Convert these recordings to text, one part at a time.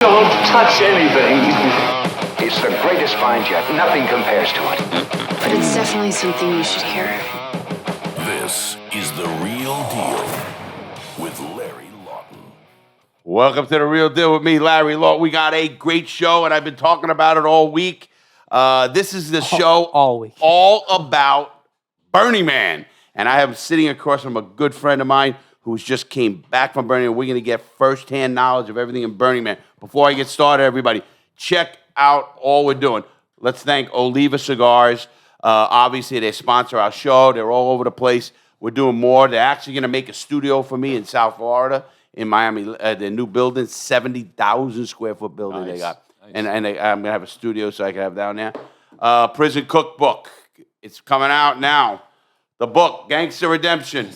Don't touch anything. It's the greatest find yet. Nothing compares to it. But it's definitely something you should hear. This is The Real Deal with Larry Lawton. Welcome to The Real Deal with me, Larry Lawton. We got a great show, and I've been talking about it all week. This is the show all about Burning Man. And I am sitting across from a good friend of mine who's just came back from Burning Man. We're going to get firsthand knowledge of everything in Burning Man. Before I get started, everybody, check out all we're doing. Let's thank Oliva Cigars. Obviously, they sponsor our show. They're all over the place. We're doing more. They're actually going to make a studio for me in South Florida, in Miami. Their new building, 70,000 square foot building they got. Nice. And I'm going to have a studio so I can have down there. Prison Cookbook. It's coming out now. The book, Gangster Redemption.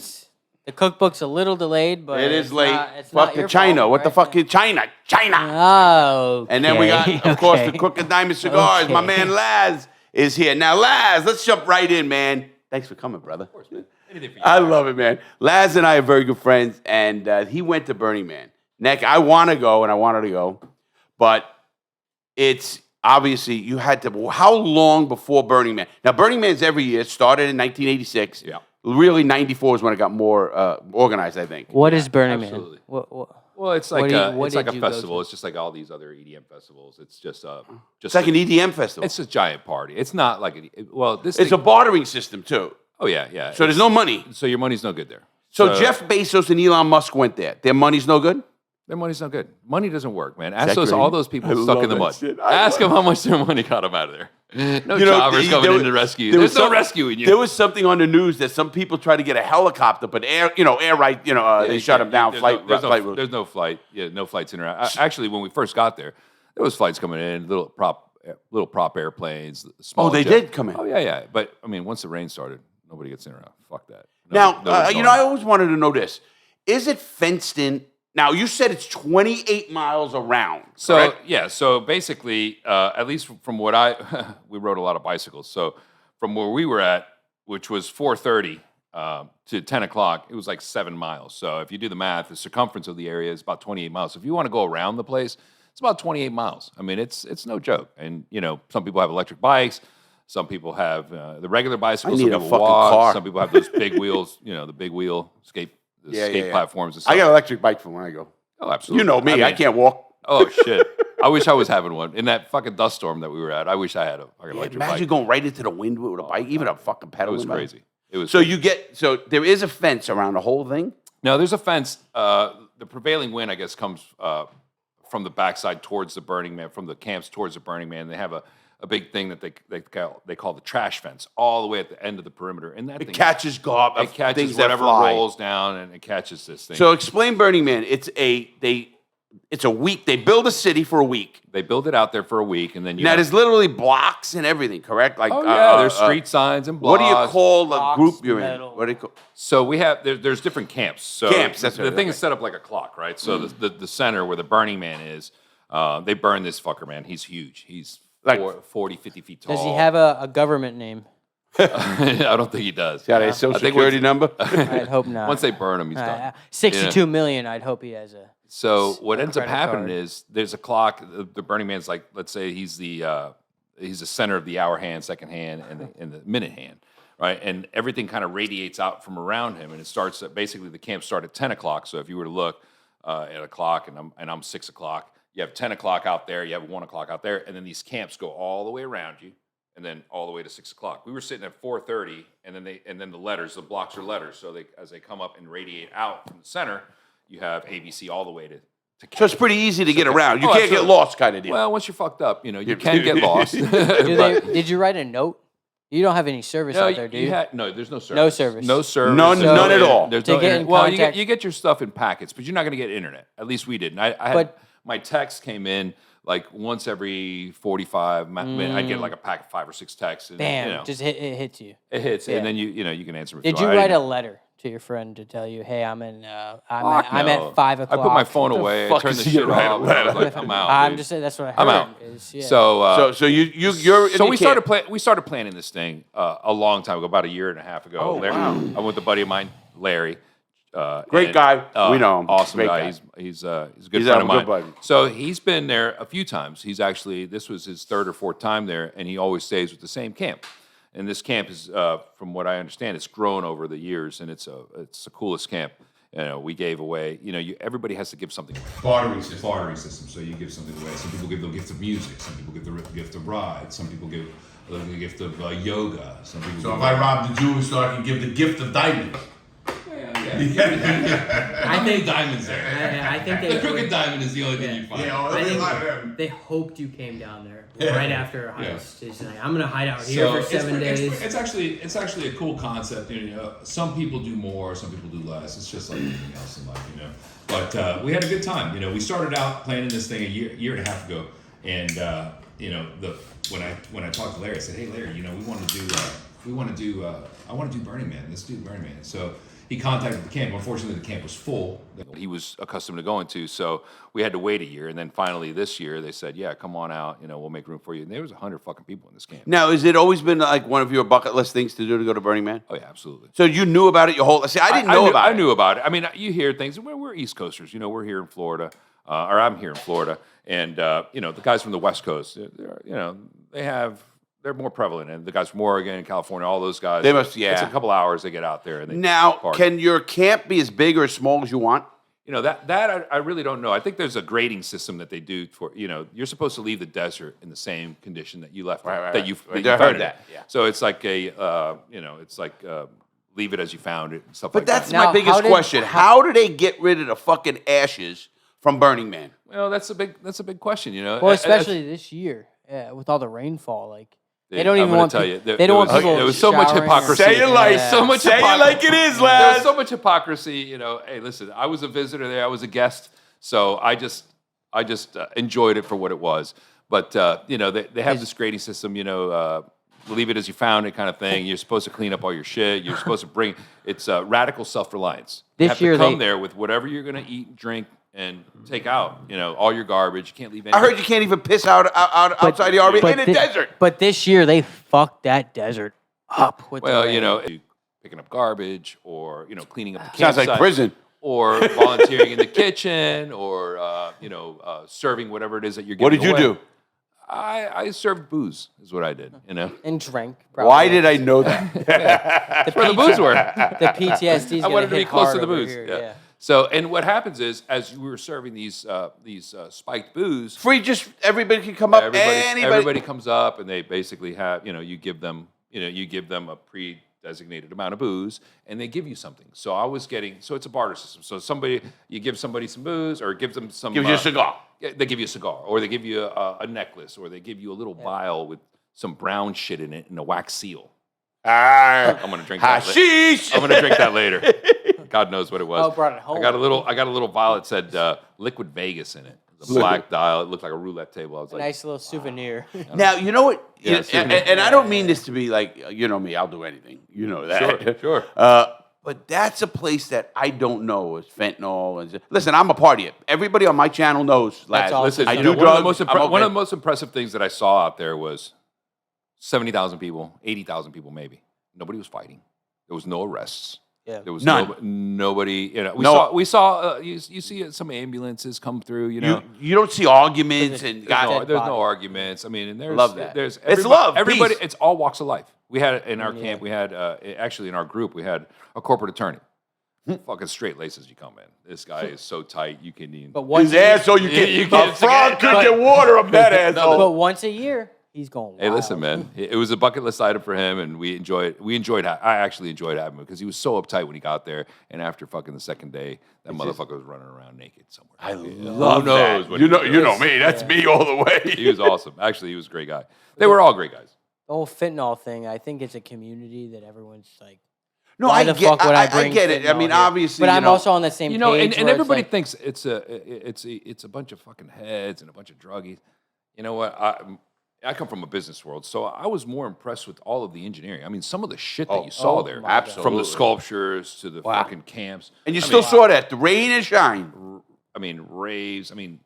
The cookbook's a little delayed, but it is late. It's not your China. fault, What right? the fuck is China? Oh. Okay. And then we got, of course, the Crooked Diamond Cigars. My man Laz is here. Now, Laz, let's jump right in, man. Thanks for coming, brother. Of course, man. Anything for you. I love it, man. Laz and I are very good friends, and he went to Burning Man. Nick, I want to go, and I wanted to go, but it's obviously you had to. How long before Burning Man? Now, Burning Man's every year. It started in 1986. Yeah. Really, 94 is when it got more organized, I think. What is Burning Man? Absolutely. What? Well, it's like it's like a you festival. It's just like all these other EDM festivals. It's just It's like an EDM festival. It's a giant party. It's not like it's a bartering system too. Oh yeah. So there's no money. So your money's no good there. So Jeff Bezos and Elon Musk went there. Their money's no good. Their money's no good. Money doesn't work, man. Ask all those people stuck in the mud. Shit. Ask them how much their money got them out of there. No choppers coming in to rescue you. There's no rescuing you. There was something on the news that some people tried to get a helicopter, but air right, they shut them down. There's no flight. Yeah, no flights in or out. Actually, when we first got there was flights coming in, little prop airplanes. Small they did come in. Oh yeah. But I mean, once the rain started, nobody gets in or out. Fuck that. I always wanted to know this: is it fenced in? Now, you said it's 28 miles around. So, correct? yeah. So, basically, at least from what we rode a lot of bicycles. So, from where we were at, which was 4:30 to 10 o'clock, it was like 7 miles. So, if you do the math, the circumference of the area is about 28 miles. So, if you want to go around the place, it's about 28 miles. I mean, it's no joke. And, some people have electric bikes. Some people have the regular bicycles. I need some a people fucking walk. car. Some people have those big wheels, the big wheel skate platforms and stuff. I got an electric bike for when I go. Oh, absolutely. You know me. I can't walk. Oh, shit. I wish I was having one. In that fucking dust storm that we were at, I wish I had a fucking electric bike. Imagine going right into the wind with a bike, even a fucking pedal. It was crazy. It was so crazy. So there is a fence around the whole thing? No, there's a fence. The prevailing wind, I guess, comes from the backside towards the Burning Man, from the camps towards the Burning Man. They have a big thing that they call the trash fence all the way at the end of the perimeter. And that thing catches garbage. It catches things whatever that fly. rolls down, and it catches this thing. So explain Burning Man. It's a week. They build a city for a week. They build it out there for a week, and then there's literally blocks and everything, correct? Like, there's street signs and blocks. What do you call the Blocks, group you're metal. in? What do you call? So we have there's different camps. So Camps, that's the what thing is set up like a clock, right? So the center where the Burning Man is, they burn this fucker, man. He's huge. He's like 40, 50 feet tall. Does he have a government name? I don't think he does. Got a social security number? I'd hope not. Once they burn him, he's done. 62 million. I'd hope he has a. So what ends up credit happening card. is there's a clock. The Burning Man's like, let's say he's the center of the hour hand, second hand, and the minute hand, right? And everything kind of radiates out from around him, and it starts basically the camp start at 10 o'clock. So if you were to look at a clock, and I'm 6 o'clock. You have 10 o'clock out there, you have 1 o'clock out there, and then these camps go all the way around you, and then all the way to 6 o'clock. We were sitting at 4:30, and then the blocks are letters. So as they come up and radiate out from the center, you have ABC all the way to So it's pretty easy to get around. You can't get lost, kind of deal. Well, once you're fucked up, you can get lost. Did you write a note? You don't have any service out there, do you? No, there's no service. No service. No service. None at all. There's To no get in internet. Well, contact- you get your stuff in packets, but you're not going to get internet. At least we didn't. I had my text came in like once every 45 minutes. I'd get like a pack of 5 or 6 texts. And, Bam, just it hits you. It hits, Yeah. and then you can answer. Did you write a letter to your friend to tell you, hey, I'm at 5 o'clock? I put my phone away. I turned the shit off. I was like, I'm out. I'm dude. just saying that's what I heard. I'm out. Yeah. So you're we started planning this thing a long time ago, about a year and a half ago. Oh, wow. I'm with a buddy of mine, Larry. Great guy. We know him. Awesome Great guy. guy. He's a good He's friend a of mine. good buddy. So he's been there a few times. This was his third or fourth time there, and he always stays with the same camp. And this camp is, from what I understand, it's grown over the years, and it's the coolest camp. We gave away. Everybody has to give something away. Bartering system. So you give something away. Some people give the gift of music. Some people give the gift of rides. Some people give the gift of yoga. Some people. So if I rob the jewelry store, I can give the gift of diamonds. I think diamonds there. I think The crooked diamond is the only thing you find. I think they hoped you came down there right after a heist. It's like, I'm gonna hide out here for 7 days. It's actually a cool concept. Some people do more, some people do less. It's just like anything else in life, But we had a good time. We started out planning this thing a year and a half ago, and when I talked to Larry, I said, "Hey, Larry, I want to do Burning Man. Let's do Burning Man." So he contacted the camp. Unfortunately, the camp was full. He was accustomed to going to, so we had to wait a year. And then finally this year, they said, "Yeah, come on out. We'll make room for you." And there was 100 fucking people in this camp. Now, has it always been like one of your bucket list things to do to go to Burning Man? Oh yeah, absolutely. So you knew about it your whole. See, I didn't know about it. I knew about it. I mean, you hear things. We're East Coasters. We're here in Florida, or I'm here in Florida, and the guys from the West Coast, they're more prevalent, and the guys from Oregon and California, all those guys. They must, yeah. It's a couple hours they get out there. And they Now, party. can your camp be as big or as small as you want? That I really don't know. I think there's a grading system that they do for you're supposed to leave the desert in the same condition that you left Right. that you I found heard it. that, yeah. So it's like leave it as you found it and stuff But like that. that's my biggest question. How do they get rid of the fucking ashes from Burning Man? Well, that's a big question. Well, especially this year, with all the rainfall, they don't I'm even gonna want. tell you, They don't want people. There was so much showering or- hypocrisy. Say it like- so much. say it like it is, There lad. was so much hypocrisy. Hey, listen, I was a visitor there. I was a guest, so I just enjoyed it for what it was. But they have this grading system. Leave it as you found it, kind of thing. You're supposed to clean up all your shit. You're supposed to bring. It's radical self-reliance. You have to come there with whatever you're gonna eat, drink, and take out. all your garbage. You can't leave anything. I heard you can't even piss outside the RV in the desert. But this year they fucked that desert up with the rain. Picking up garbage or cleaning up the Sounds campsite. like prison. Or volunteering in the kitchen, or serving whatever it is that you're What giving did you away. do? I served booze, is what I did. And drank. Why did I know that? That's where the booze were. The PTSD. I wanted to be close to the booze. Here. Yeah. So, and what happens is, as we were serving these spiked booze, Free, just everybody can come up. everybody comes up, and they basically have you give them a pre-designated amount of booze, and they give you something. So I was getting, so it's a barter system. So you give somebody some booze, or give them some. Give you a cigar. They give you a cigar, or they give you a necklace, or they give you a little vial with some brown shit in it and a wax seal. I'm gonna drink that. Hashish. I'm gonna drink that later. God knows what it was. Oh, brought it home. I got a little vial that said Liquid Vegas in it. It was a black dial. It looked like a roulette table. I was A like, nice little souvenir. Now, you know what? Yeah, and I don't mean this to be like, me, I'll do anything. You know that. Sure. But that's a place that I don't know is fentanyl. Listen, I'm a partier. Everybody on my channel knows, lads. awesome. Listen, I you do know, drugs. one of the most impressive things that I saw out there was 70,000 people, 80,000 people maybe. Nobody was fighting. There was no arrests. Yeah. There was None. nobody. We saw. You see some ambulances come through. You don't see arguments and There's no arguments. I mean, and there's Love that. There's It's love, Everybody. peace. It's all walks of life. We had in our camp. We had actually in our group. We had a corporate attorney. Fucking straight laced as you come in. This guy is so tight you can even. But once his asshole, you You can. A can't- frog could get water up that asshole. but once a year, he's going. Hey, wild. listen, man. It was a bucket list item for him, and we enjoyed. I actually enjoyed having him because he was so uptight when he got there. And after fucking the second day, that motherfucker was running around naked somewhere. I Who love knows that. what You he know, was you doing. know me. That's me all the way. He was awesome. Actually, he was a great guy. They were all great guys. The whole fentanyl thing. I think it's a community that everyone's like. No, Why I the get, fuck would I I bring get it. I fentanyl mean, here? obviously, But I'm also on the same You know, page. and where it's everybody like, thinks it's a bunch of fucking heads and a bunch of druggies. You know what? I come from a business world, so I was more impressed with all of the engineering. I mean, some of the shit that you saw there, my God. from the sculptures to the fucking camps. and you still saw that the rain and shine. I mean, raves. I mean,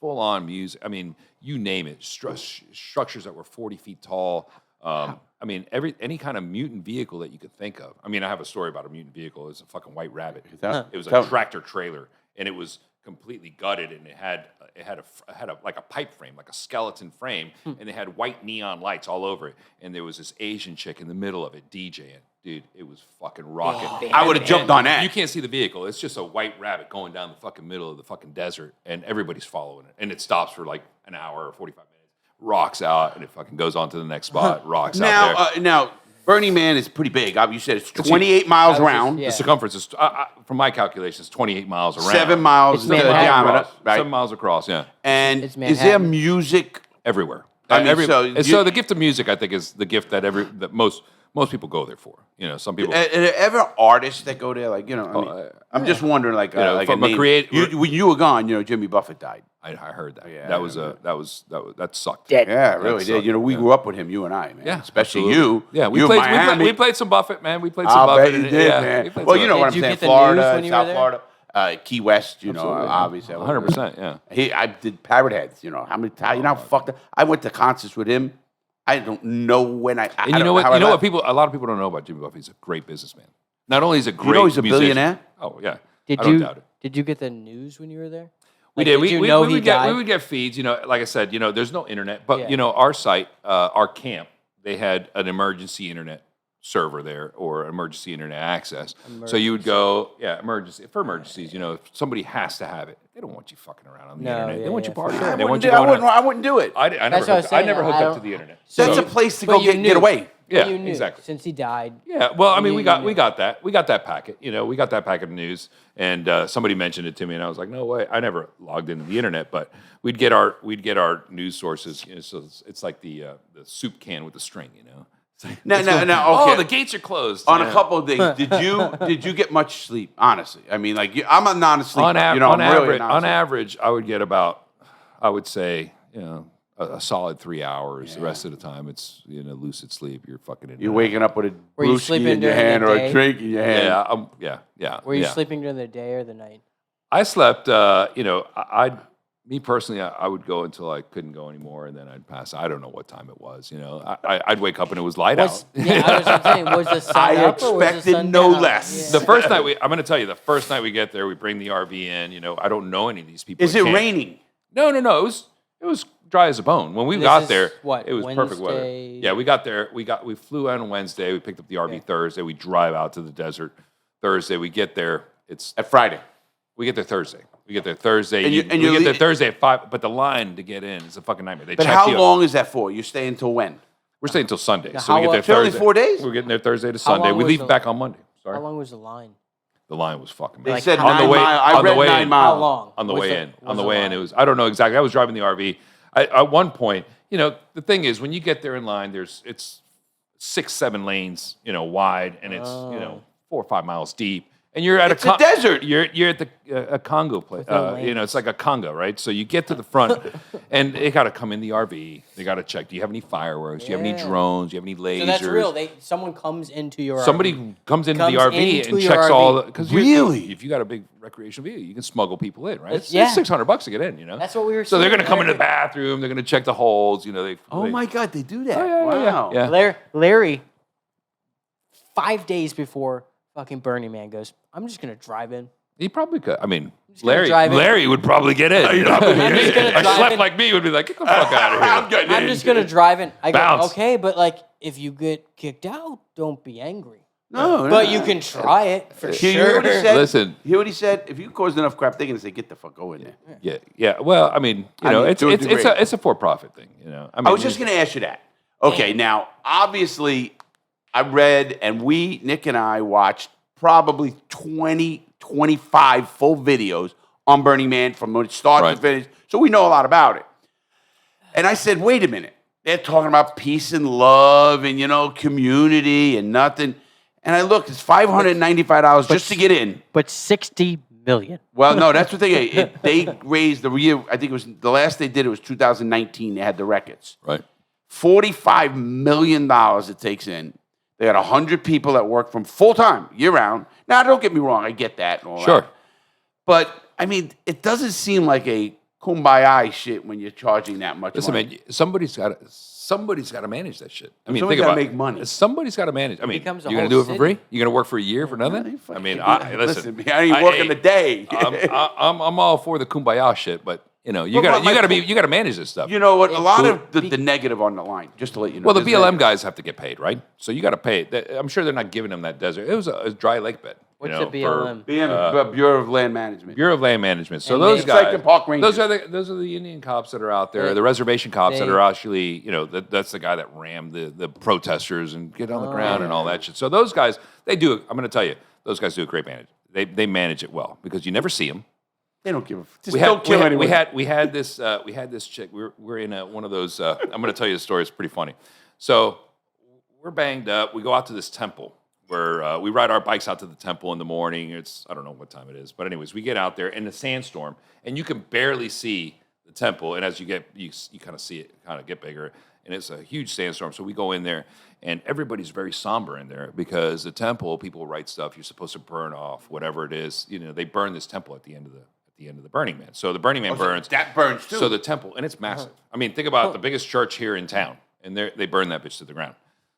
full on music. I mean, you name it. Structures that were 40 feet tall. I I mean, any kind of mutant vehicle that you could think of. I mean, I have a story about a mutant vehicle. It's a fucking white rabbit. It was a tractor trailer, and it was completely gutted, and it had like a pipe frame, like a skeleton frame, and they had white neon lights all over it. And there was this Asian chick in the middle of it DJing. Dude, it was fucking rocking. I would have jumped on that. You can't see the vehicle. It's just a white rabbit going down the fucking middle of the fucking desert, and everybody's following it. And it stops for like an hour or 45 minutes, rocks out, and it fucking goes on to the next spot, rocks out there. Now, Burning Man is pretty big. You said it's 28 miles around. yeah. The circumference is, from my calculations, 28 miles around. 7 miles diameter. Right? 7 miles across, yeah. And It's is there music? Everywhere. I mean, so the gift of music, I think, is the gift that most people go there for. You know, some people. Are there ever artists that go there? Like, I'm just wondering, like, like from a a name. creative. When you were gone, Jimmy Buffett died. I heard that. Yeah, that sucked. Dead. Yeah, it really That did. sucked, We grew up with him, you and I, man. Yeah, especially absolutely. you. Yeah, we played some Buffett, man. We played some I'll Buffett. bet you and- did, yeah, man. we played Well, some you know Buffett. what I'm Did you saying. get the news Florida, when you were South there? Florida, Key West. Absolutely, obviously. 100%. Yeah. I did Parrot Heads. How many times? You know how fucked up. I went to concerts with him. I don't know when I. And you know what? A lot of people don't know about Jimmy Buffett. He's a great businessman. Not only is he a great he's a musician- billionaire? Oh yeah. Did I don't you doubt it. did you get the news when you were there? We Like, did. you We know he would died? we would get feeds. Like I said, there's no internet, but Yeah. our site, our camp, they had an emergency internet server there or emergency internet access. So you would go, emergencies. If somebody has to have it, they don't want you fucking around on the internet. They want you partying. sure. They want you going I wouldn't do it. I That's what I was I saying. never hooked I up to don't- the internet. That's So- a place to But go you get knew. away. Yeah, You knew, exactly. Since he died. Yeah, well, I mean, You we got knew. that. We got that packet. We got that packet of news, and somebody mentioned it to me, and I was like, no way. I never logged into the internet, but we'd get our news sources. So it's like the soup can with the string. It's like, No, okay. okay. Oh, the gates are closed. On Yeah. a couple of things, did you get much sleep? Honestly, I mean, I'm a non-sleeper. on I'm really a non-sleeper. average, I would get about, I would say, a solid 3 hours. The rest of the time, it's lucid sleep. You're fucking in. You're waking up with a Were you brewski sleeping in your during the hand or a day? drink in your hand. Yeah. Were you yeah. sleeping during the day or the night? I slept. Me personally, I would go until I couldn't go anymore, and then I'd pass. I don't know what time it was. I'd wake up and it was light out. I was saying, was the sun I up or was the expected sun no down? less. The first night I'm going to tell you, the first night we get there, we bring the RV in. I don't know any of these people. Is it raining? No. It was dry as a bone. When we This got is there, what, it was perfect weather. Wednesday? Yeah, we got there. We flew out on Wednesday. We picked up the RV Thursday. We drive out to the desert Thursday. We get there. It's At Friday. We get there Thursday. We get there Thursday. And you- we and you're get there lea- Thursday at 5. But the line to get in is a fucking nightmare. They But check how you. long is that for? You stay until when? We're staying until Sunday. Now, So we how get there long- So only Thursday. 4 days? We're getting there Thursday to How Sunday. long We was leave the- back on Monday. Sorry. How long was the line? The line was fucking They bad. said on the 9 way. miles. I on the read way 9 in. miles. How long? On the was way the- in. was On the the way in. line? It was. I don't know exactly. I was driving the RV. At one point, the thing is, when you get there in line, it's 6-7 lanes, wide, and it's 4 or 5 miles deep. And you're at It's a desert. You're at a Congo place. no lanes. It's like a Congo, right? So you get to the front, and they got to come in the RV. They got to check. Do you have any fireworks? Do you have any Yeah. drones? Do you have any lasers? So that's real. Someone comes into your Somebody comes into the Comes RV into and your checks RV. all because Really? if you got a big recreational vehicle, you can smuggle people in, right? It's, Yeah. it's $600 to get in, That's what we were So they're saying going to come in the earlier. bathroom. They're going to check the holes. Oh my God, they do that. yeah, Wow. yeah. Larry, 5 days before fucking Burning Man goes, I'm just gonna drive in. He probably could. I mean, gonna drive in. Larry would probably get in. I'm just gonna A drive schlep in. like me would be like, get the fuck out of here. I'm just gonna drive in. I go, Bounce. okay, but like if you get kicked out, don't be angry. No, But you can try it for You hear what he sure. said? Listen. You hear what he said? If you caused enough crap, they're going to say, get the fuck, go in there. Yeah. Well, I mean, it's to a degree. a for-profit thing. I was just going to ask you that. Okay, now, obviously, I read, and Nick and I watched probably 20, 25 full videos on Burning Man from when it started Right. to finish, so we know a lot about it. And I said, wait a minute. They're talking about peace and love and, community and nothing. And I looked, it's $595 just to get in. But 60 million. Well, no, that's what they raised the year. I think it was the last they did. It was 2019. They had the records. Right. $45 million it takes in. They had 100 people that work from full time, year round. Now, don't get me wrong. I get that. And all Sure. that. But I mean, it doesn't seem like a kumbaya shit when you're charging that much Listen, money. man, somebody's got to manage that shit. I mean, Somebody's think gotta about make money. Somebody's got to manage. I mean, becomes a you're gonna whole do it for free? city. You're gonna work for a year for nothing? I mean, listen, man, I ain't working a day. I'm all for the kumbaya shit, but you Well, gotta manage this stuff. You know what? A lot of Be- the negative on the line, just to let you know. Well, the There's BLM negative. guys have to get paid, right? So you got to pay. I'm sure they're not giving them that desert. It was a dry lake bed. What's for the BLM? Bureau of Land Management. Bureau of Land Management. So And those they- guys, It's like the park rangers. those are the Indian cops that are out there, They- the reservation cops that they- are actually, that's the guy that rammed the protesters and get on the ground and all that shit. So those guys, they do. I'm going to tell you, those guys do a great manage. They manage it well because you never see them. They don't give a just don't kill anyone. We had this chick. We're in one of those. I'm going to tell you the story. It's pretty funny. So we're banged up. We go out to this temple where we ride our bikes out to the temple in the morning. I don't know what time it is, but anyways, we get out there in the sandstorm, and you can barely see the temple. And as you kind of see it kind of get bigger, and it's a huge sandstorm. So we go in there, and everybody's very somber in there because the temple, people write stuff you're supposed to burn off, whatever it is. They burn this temple at the end of the Burning Man. So the Burning Man burns. That burns too. So the temple, and it's massive. I mean, think about the biggest church here in town, and they burn that bitch to the ground.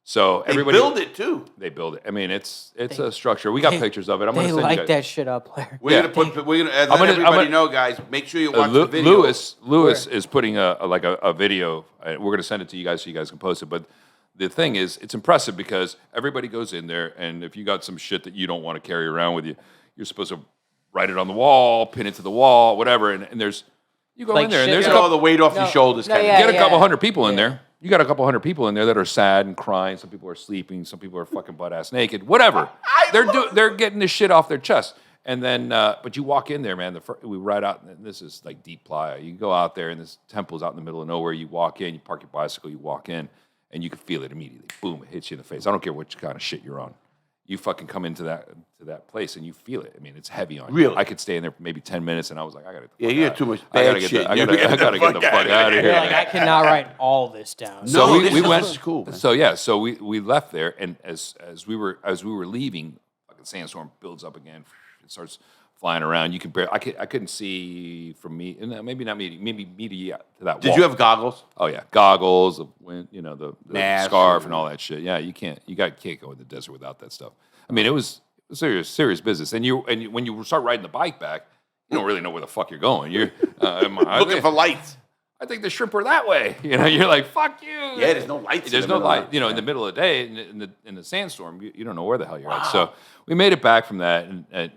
So they everybody build it too. They build it. I mean, it's a structure. We got pictures of it. I'm They gonna send like you guys. that shit up there. We're gonna put. We're gonna. I'm Everybody gonna- know, guys. Make sure you watch the video. Lewis is putting a video. We're gonna send it to you guys so you guys can post it. But the thing is, it's impressive because everybody goes in there, and if you got some shit that you don't want to carry around with you, you're supposed to write it on the wall, pin it to the wall, whatever. And there's you go Like in there, and shit there's Get a all couple, the weight off your shoulders. Kind yeah, of. get a couple hundred people in there. You got a couple hundred people in there that are sad and crying. Some people are sleeping. Some people are fucking butt ass naked. Whatever. They're getting this shit off their chest. And then, but you walk in there, man. We ride out. And this is like deep playa. You go out there, and this temple's out in the middle of nowhere. You walk in. You park your bicycle. You walk in, and you can feel it immediately. Boom! It hits you in the face. I don't care what kind of shit you're on. You fucking come into that place and you feel it. I mean, it's heavy on you. Really? I could stay in there for maybe 10 minutes, and I was like, I gotta. Yeah, you got too much I gotta bad get shit. the, I gotta get the fuck out of here. You're like, man. I cannot write all this down. So No, we this went. is cool, man. So we left there, and as we were leaving, fucking sandstorm builds up again. It starts flying around. You can barely. I couldn't see from me, and maybe not me. Maybe me to that. Did wall. you have goggles? Oh yeah, goggles, the wind, the Mask. scarf, and all that shit. Yeah, you can't go in the desert without that stuff. I mean, it was serious business. And when you start riding the bike back, you don't really know where the fuck you're going. You're Looking for lights. I think the shrimp are that way. You're like, fuck you. Yeah, there's no lights. There's in the no middle of light. it. In the middle of the day, in the sandstorm, you don't know where the hell you're at. So we made it back from that, and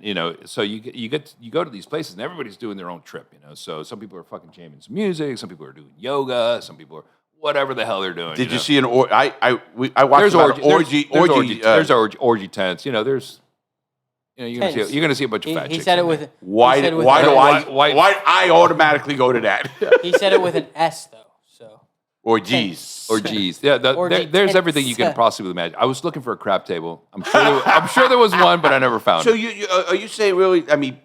so you go to these places, and everybody's doing their own trip. So some people are fucking jamming some music, some people are doing yoga, some people are whatever the hell they're doing. Did you see an orgy? I watched There's about orgy. an orgy. There's orgy tents. There's. You're gonna see a bunch of fat He chicks. said it in with. there. Why he said do with why I automatically go to that? He said it with an S though. So. Orgies. Or geez, yeah. Orgy There's everything you can tents. possibly imagine. I was looking for a crap table. I'm sure there was one, but I never found So it. are you saying really? I mean,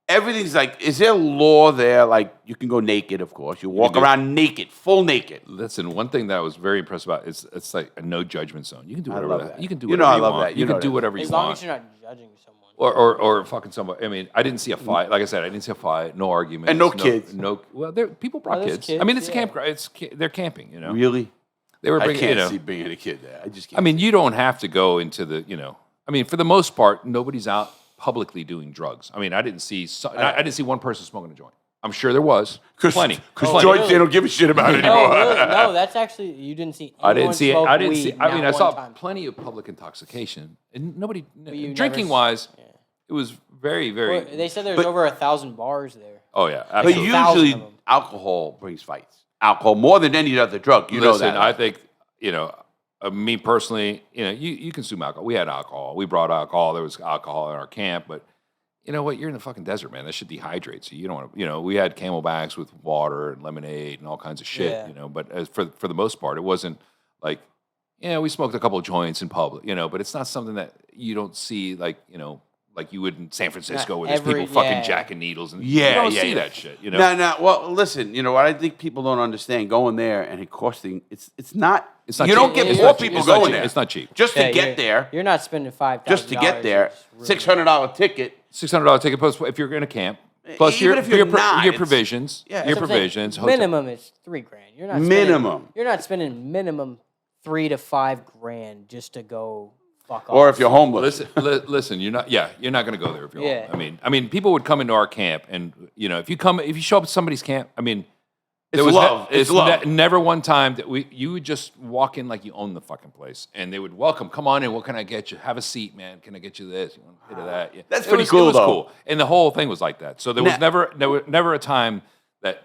everything's like. Is there law there? Like you can go naked, of course. You walk do- around naked, full naked. Listen, one thing that I was very impressed about is it's like a no judgment zone. You can do I whatever. love that. You can do You know whatever I you love want. that. You You can know do that. whatever you As long want. as you're not judging someone. Or fucking somebody. I mean, I didn't see a fight. Like I said, I didn't see a fight. No arguments. And no kids. No. Well, people brought there's kids. kids, I mean, it's a yeah. campground. They're camping. Really? They were I bringing. can't see bringing a kid there. I just can't. I mean, you don't have to go into the. I mean, for the most part, nobody's out publicly doing drugs. I mean, I didn't see. I didn't see one person smoking a joint. I'm sure there was plenty. Because joints, they don't give a shit about it No, anymore. really? No, that's actually you didn't see. I didn't see it. Smoke I didn't weed, see. I not mean, I one saw time. plenty of public intoxication, and nobody you drinking never wise. It was very, very. Well, they said there's over 1,000 bars there. Oh yeah, But absolutely. Thousand usually, of them. alcohol brings fights. Alcohol more than any other drug. You know Listen, that. I think me personally, you consume alcohol. We had alcohol. We brought alcohol. There was alcohol in our camp, but you know what? You're in the fucking desert, man. That should dehydrate. So you don't want to. We had Camelbacks with water and lemonade and all kinds of shit. Yeah. But as for the most part, it wasn't like. We smoked a couple of joints in public. But it's not something that you don't see like you would in San Francisco, where there's people fucking jacking needles, and you don't see that shit. No. Well, listen. What I think people don't understand going there and it costing. It's not. It's not You cheap. don't get It's poor not cheap. people It's not going cheap. there. It's not cheap. Just to Yeah, get there. You're not spending $5,000. Just to get there. $600 ticket. $600 ticket. Plus, if you're going to camp, Plus Even if you're not, your it's- provisions, yeah, your that's what I'm saying. provisions. Hotel. Minimum is $3 grand. You're not Minimum. You're not spending minimum $3 to $5 grand just to go fuck off. Or if you're homeless. Listen, you're not. Yeah, you're not going to go there if you're. Yeah. Home. I mean, people would come into our camp, and if you show up at somebody's camp, I mean, It's there was love. It's love. never one time that you would just walk in like you own the fucking place, and they would welcome. Come on in. What can I get you? Have a seat, man. Can I get you this? You want a bit of that? Yeah. That's It pretty was- cool, It was though. cool, and the whole thing was like that. So there was never a time that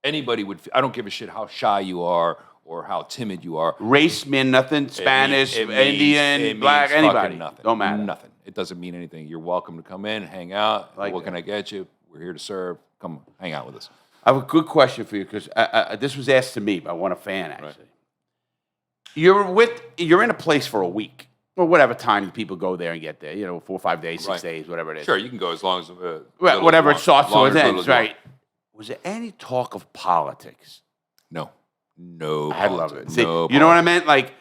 anybody would. I don't give a shit how shy you are or how timid you are. Race mean nothing. Spanish, It Indian, black, means fucking anybody. Nothing. Don't matter. Nothing. It doesn't mean anything. You're welcome to come in, hang out. Like what that. can I get you? We're here to serve. Come hang out with us. I have a good question for you because this was asked to me by one fan actually. You're in a place for a week or whatever time people go there and get there. 4 or 5 days, 6 Right. days, whatever it is. Sure, you can go as long as Well, whatever it starts long or as little ends, as you want. right? Was there any talk of politics? No. I love it. politics. See, No you know what I politics. meant? Like,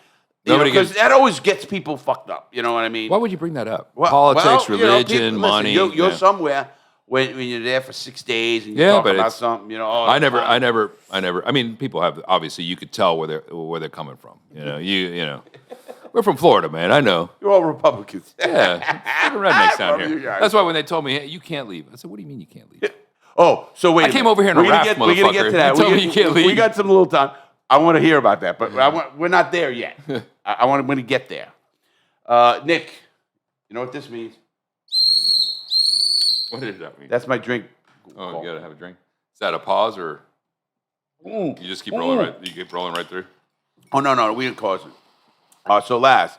Nobody because gets- that always gets people fucked up. You know what I mean? Why would you bring that up? Well- Politics, well, religion, people- listen, money. You're yeah. somewhere when you're there for 6 days and you Yeah, talk but about it's- something. I never. I mean, people have obviously. You could tell where they're coming from. You know. We're from Florida, man. I know. You're all Republicans. Yeah, fucking rednecks down From you here. guys. That's why when they told me, hey, you can't leave, I said, what do you mean you can't leave? Oh, so wait. I came over here in a raft, We're gonna get motherfucker. to that. You told me you can't We leave. got some little time. I want to hear about that, but we're not there yet. I want to get there. Nick, you know what this means? What did that mean? That's my drink. Oh, you gotta have a drink. Is that a pause or you just keep rolling right? You keep rolling right through. Oh no, we didn't cause it. So last,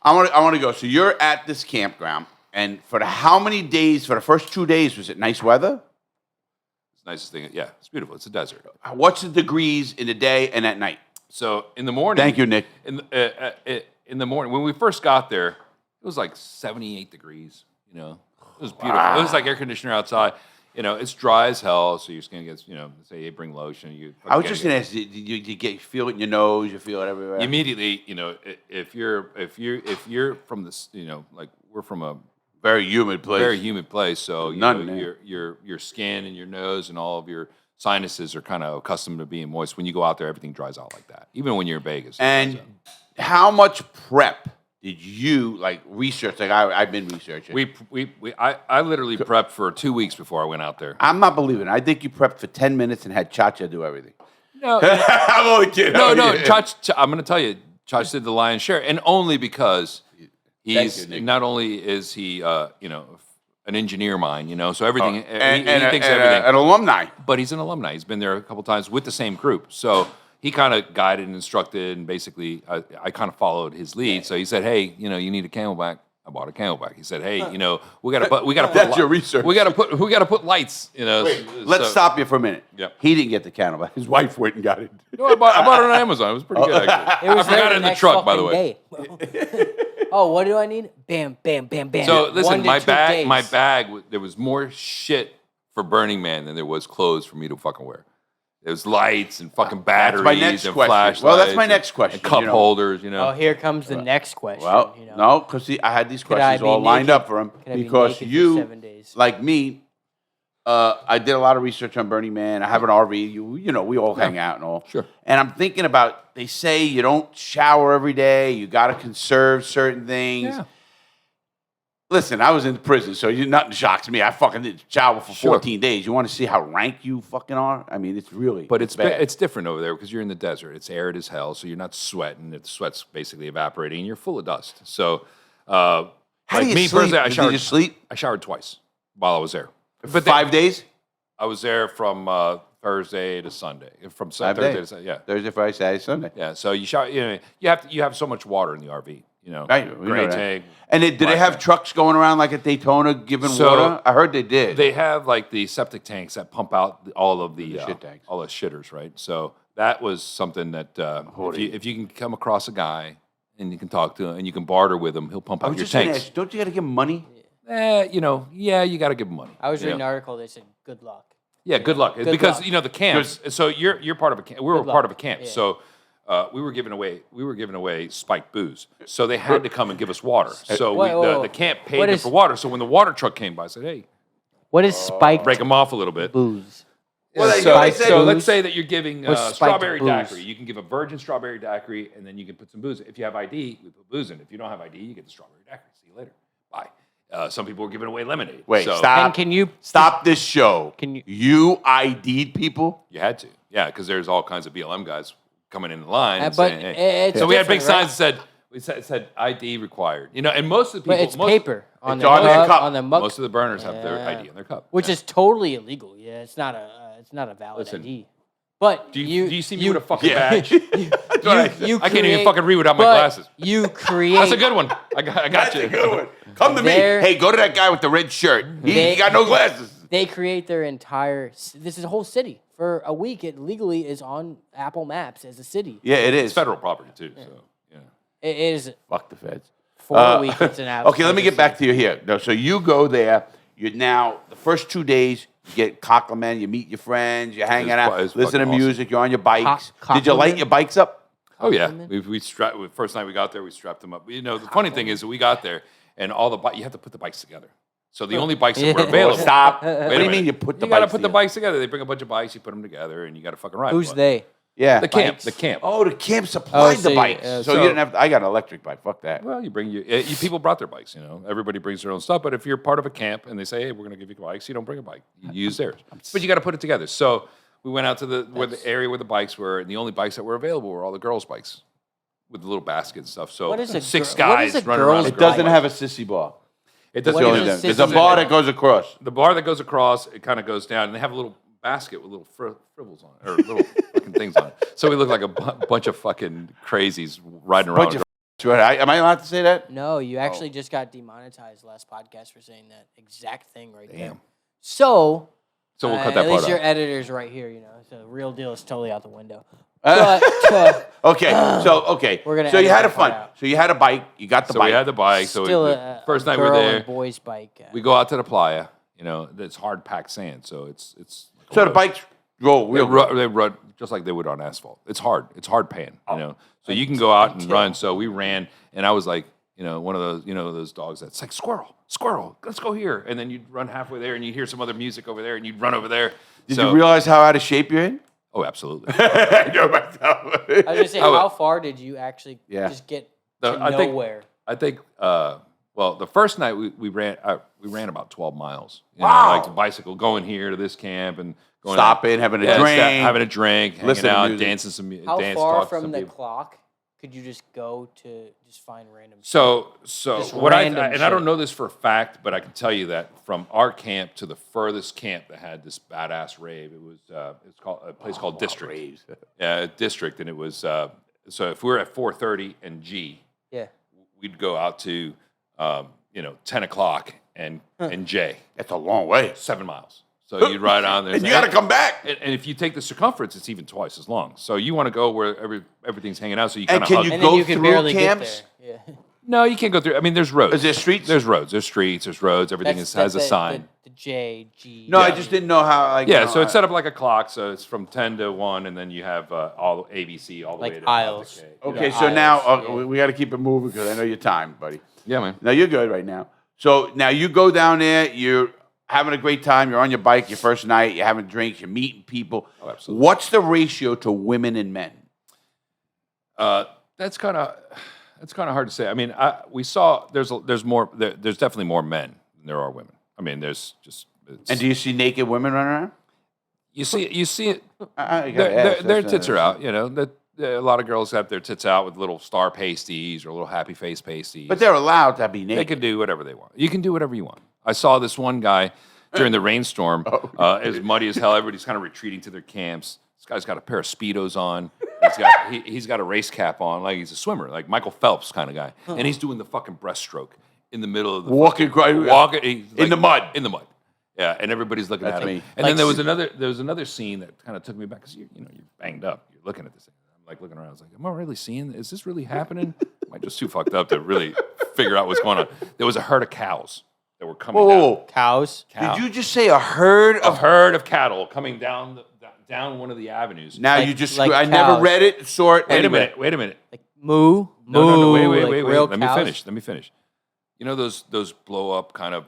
I want to go. So you're at this campground, and for how many days? For the first 2 days, was it nice weather? It's the nicest thing. Yeah, it's beautiful. It's a desert. What's the degrees in the day and at night? So in the morning. Thank you, Nick. In the morning when we first got there, it was like 78 degrees. It was beautiful. It was like air conditioner outside. It's dry as hell, so your skin gets, say you bring lotion. I was just gonna ask, you feel it in your nose, you feel it everywhere. Immediately, if you're from this, like we're from a very humid place. So your skin and your nose and all of your sinuses are kind of accustomed to being moist. When you go out there, everything dries out like that. Even when you're in Vegas. And how much prep did you research? I've been researching. I literally prepped for 2 weeks before I went out there. I'm not believing it. I think you prepped for 10 minutes and had Chacha do everything. No, I'm only kidding. no. I'm going to tell you, Chach did the lion's share, and only because he's not only is he an engineer mind, so everything he thinks everything. An alumni. But he's an alumni. He's been there a couple times with the same group. So he kind of guided and instructed, and basically I kind of followed his lead. So he said, "Hey, you need a camelback." I bought a camelback. He said, "Hey, we got to put That's your research. We got to put lights." Wait, let's stop you for a minute. Yep. He didn't get the camelback. His wife went and got it. No, I bought it on Amazon. It was pretty good. Actually. It was I forgot it in the next truck, by the fucking way. day. Oh, what do I need? Bam, bam, bam, bam. So listen, 1 to my 2 bag, days. there was more shit for Burning Man than there was clothes for me to fucking wear. There was lights and fucking batteries my next and question. flashlights. Well, that's my next question, And cup you know. holders, Oh, here comes the next question. Well, no, because I had these Could I questions be all lined naked? up for him. Could I be Because naked for you, 7 days? like me, I did a lot of research on Burning Man. I have an RV. We all hang out and all. Sure. And I'm thinking about, they say you don't shower every day. You got to conserve certain things. Yeah. Listen, I was in prison, so nothing shocks me. I fucking did shower for Sure. 14 days. You want to see how rank you fucking are? I mean, it's really But it's bad. it's different over there because you're in the desert. It's arid as hell, so you're not sweating. The sweat's basically evaporating, and you're full of dust. So, How like do you me sleep? personally, I Did showered. you sleep? I showered twice while I was there. For 5 days? I was there from Thursday to Sunday. From 5 Thursday days. to Sunday. Yeah. Thursday, Friday, Saturday, Sunday. Yeah, so you shower. You have so much water in the RV. Right, we know gray that. tank. And did they black have tank. trucks going around like at Daytona giving So, water? I heard they did. They have like the septic tanks that pump out all of the shit tanks. all the shitters, right? So that was something that if you can come across a guy and you can talk to him and you can barter with him, he'll pump I out was your just going to tanks. ask, don't you got to give them money? Yeah, you got to give him money. I was you reading know? an article that said, "Good luck." Yeah, good luck. Good Because luck. the camps. So you're part of a camp. We were Good part luck. of a camp. Yeah. So we were giving away spiked booze. So they had to come and give us water. So Wait, the camp paid what them is- for water. So when the water truck came by, I said, "Hey, What is spiked break them off a little bit. booze? Well, So let's say that you're giving Or spiked strawberry booze. daiquiri. You can give a virgin strawberry daiquiri, and then you can put some booze. If you have ID, we put booze in. If you don't have ID, you get the strawberry daiquiri. See you later. Bye. Some people are giving away lemonade. Wait, so stop. And can you Stop this show. Can you- You ID'd people? You had to. Yeah, because there's all kinds of BLM guys coming in the line. And but saying, hey. it's So we had big different, signs right? that said ID required. And most of the But people, it's most, paper on It's the on their cup, cup. on the mug, Most of the burners have their Yeah. ID on their cup, which is totally illegal. Yeah, it's not a valid Listen, ID. But Do you see me with a fucking Yeah. badge? you I can't even create- fucking read without my but glasses. You create. That's a good one. I got That's you. a good one. Come to me. There- Hey, go to that guy with the red shirt. He They- got no glasses. They create their entire. This is a whole city for a week. It legally is on Apple Maps as a city. Yeah, it is. It's federal property too. So yeah. It is Fuck the feds. for a week. It's an Apple. Okay, let me get back to you here. No, so you go there. You're now the first 2 days. You get cocklament. You meet your friends. You're hanging out, it's listen to fucking awesome. music. You're on your bikes. Cock- Did you light cocklament? your bikes up? Oh yeah, we strapped. First night we got there, we strapped them up. The funny thing is that we got there and all the you have to put the bikes together. So the only bikes that were Yeah. available. Stop. Wait a What do you mean minute. you put the You got to bikes put the together? bikes together. They bring a bunch of bikes, you put them together, and you got to fucking ride. Who's But they? Yeah. The camp. Bikes? The camp. Oh, the camp supplied so the you- bikes. so- so you didn't have. I got an electric bike. Fuck that. Well, you bring people brought their bikes. Everybody brings their own stuff. But if you're part of a camp and they say, "Hey, we're going to give you bikes," you don't bring a bike. You use theirs. But you got to put it together. So we went out to the area where the bikes were, and the only bikes that were available were all the girls' bikes with the little basket and stuff. So What is a six gir- what guys is a running around. girls' with It girls' doesn't bikes. have a sissy bar. It That's doesn't. the What only is thing. a There's a sissy bar bar? that goes across. The bar that goes across, it kind of goes down, and they have a little basket with little fribbles on it, or little fucking things on it. So we look like a bunch of fucking crazies riding around. Bunch of am I allowed to say that? No, you actually just got demonetized last podcast for saying that exact thing right there. Damn. So So we'll cut that at part least your out. editor's right here. So the real deal is totally out the window. But Okay, okay. We're gonna So you edit had a that part fun. out. So you had a bike. You got the So bike. we had the bike. So still the first night girl we're there, and boys bike. we go out to the playa. It's hard packed sand, so it's. like a So the road. bikes roll They real. run just like they would on asphalt. It's hard. It's hard pan. So you can go out and run. So we ran, and I was like, one of those, those dogs that's like squirrel, let's go here, and then you'd run halfway there, and you'd hear some other music over there, and you'd run over there. Did you realize how out of shape you're in? Oh, absolutely. I know myself. I was gonna say, Oh, how far did you actually just get to nowhere? I think. Well, the first night we ran about 12 miles. Wow. Like a bicycle going here to this camp and going Stopping, having a drink. having a drink, hanging listen to out, music. dancing some How dance far talk to from some the people. clock could you just go to just find random? So Just what I random and I don't shit. know this for a fact, but I can tell you that from our camp to the furthest camp that had this badass rave, it was it's called a place called District. raves. Yeah, District, and it was so if we were at 4:30 and G, Yeah. we'd go out to 10 o'clock and J, That's a long way. 7 miles. So you'd ride on there, And you got to come back. And if you take the circumference, it's even twice as long. So you want to go where everything's hanging out, so you And kind of can hug. you And go then you can through barely camps? get there. Yeah. No, you can't go through. I mean, there's roads. Is there streets? There's roads. There's streets. There's roads. Everything has a sign. The J, G. No, I just didn't know how. Like, Yeah, so it's set up like a clock. So it's from 10 to 1, and then you have all ABC all the Like way to aisles. K. Okay, Yeah, so now aisles, we got to keep it moving because I know your time, buddy. Yeah, man. No, you're good right now. So now you go down there. You're having a great time. You're on your bike your first night. You're having drinks. You're meeting people. Oh, absolutely. What's the ratio to women and men? That's kind of hard to say. I mean, we saw there's definitely more men than there are women. I mean, there's just And do you see naked women running around? you see it. I gotta Their ask. their That's, tits are out. A lot of girls have their tits out with little star pasties or little happy face pasties. But they're allowed to be naked. They can do whatever they want. You can do whatever you want. I saw this one guy during the rainstorm. As muddy as hell. Everybody's kind of retreating to their camps. This guy's got a pair of Speedos on. He's got a race cap on, like he's a swimmer, like Michael Phelps kind of guy. And he's doing the fucking breaststroke in the middle of the Walking in the mud. In the mud. Yeah, and everybody's looking That's at him. me. And then there was another scene that kind of took me back because you're banged up. You're looking at this thing. I'm like looking around. I was like, am I really seeing? Is this really happening? Am I just too fucked up to really figure out what's going on? There was a herd of cows that were coming down. Whoa. Cows. Did you just say a herd A of? herd of cattle coming down down one of the avenues. Now Like- you just. like I never cows. read it. Saw it. Wait anywhere. a minute. Like moo. No. moo, Wait. like real Let me cows. finish. You know those blow up kind of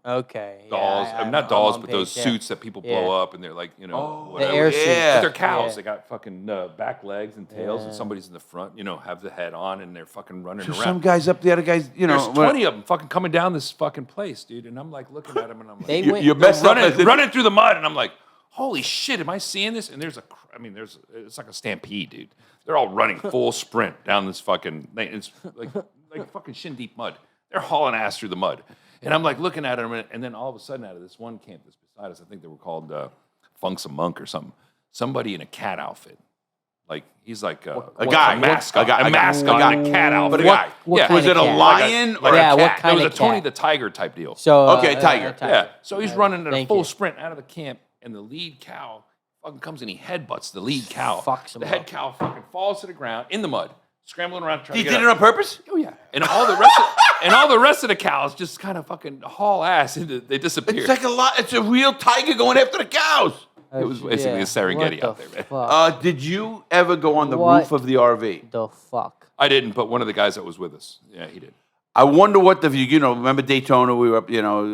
Okay. dolls. Yeah, not I'm dolls, on but those page, yeah. suits that people blow up, and they're like, whatever. air suits. yeah. But they're cows. Yeah. They got fucking back legs and tails, and somebody's in the front, have the head on, and they're fucking running So around. some guys up the other guys, There's 20 of them fucking coming down this fucking place, dude. And I'm like looking at them, and I'm like, you're messed up running through the mud, and I'm like, holy shit, am I seeing this? And it's like a stampede, dude. They're all running full sprint down this fucking thing. It's like fucking shin deep mud. They're hauling ass through the mud. And I'm like looking at them, and then all of a sudden, out of this one camp that's beside us, I think they were called Funk's a Monk or something. Somebody in a cat outfit, like he's like a guy, mascot, a mascot in a cat outfit. But a guy. What Yeah. kind Was of it a cat? lion or Yeah, a what cat? kind It was of a Tony cat? the Tiger type deal. So Okay, tiger. Yeah. So he's running in a Thank full you. sprint out of the camp, and the lead cow fucking comes and he headbutts the lead cow. Fucks him the up. head cow fucking falls to the ground in the mud, scrambling around trying He to did get it up. on purpose? Oh yeah. And all the rest of the cows just kind of fucking haul ass and they disappear. It's like it's a real tiger going after the cows. It was basically a Serengeti out there, man. Fuck? Did you ever go on the What? roof of the RV? The fuck? I didn't, but one of the guys that was with us, yeah, he did. I wonder what the view. Remember Daytona? We were up. I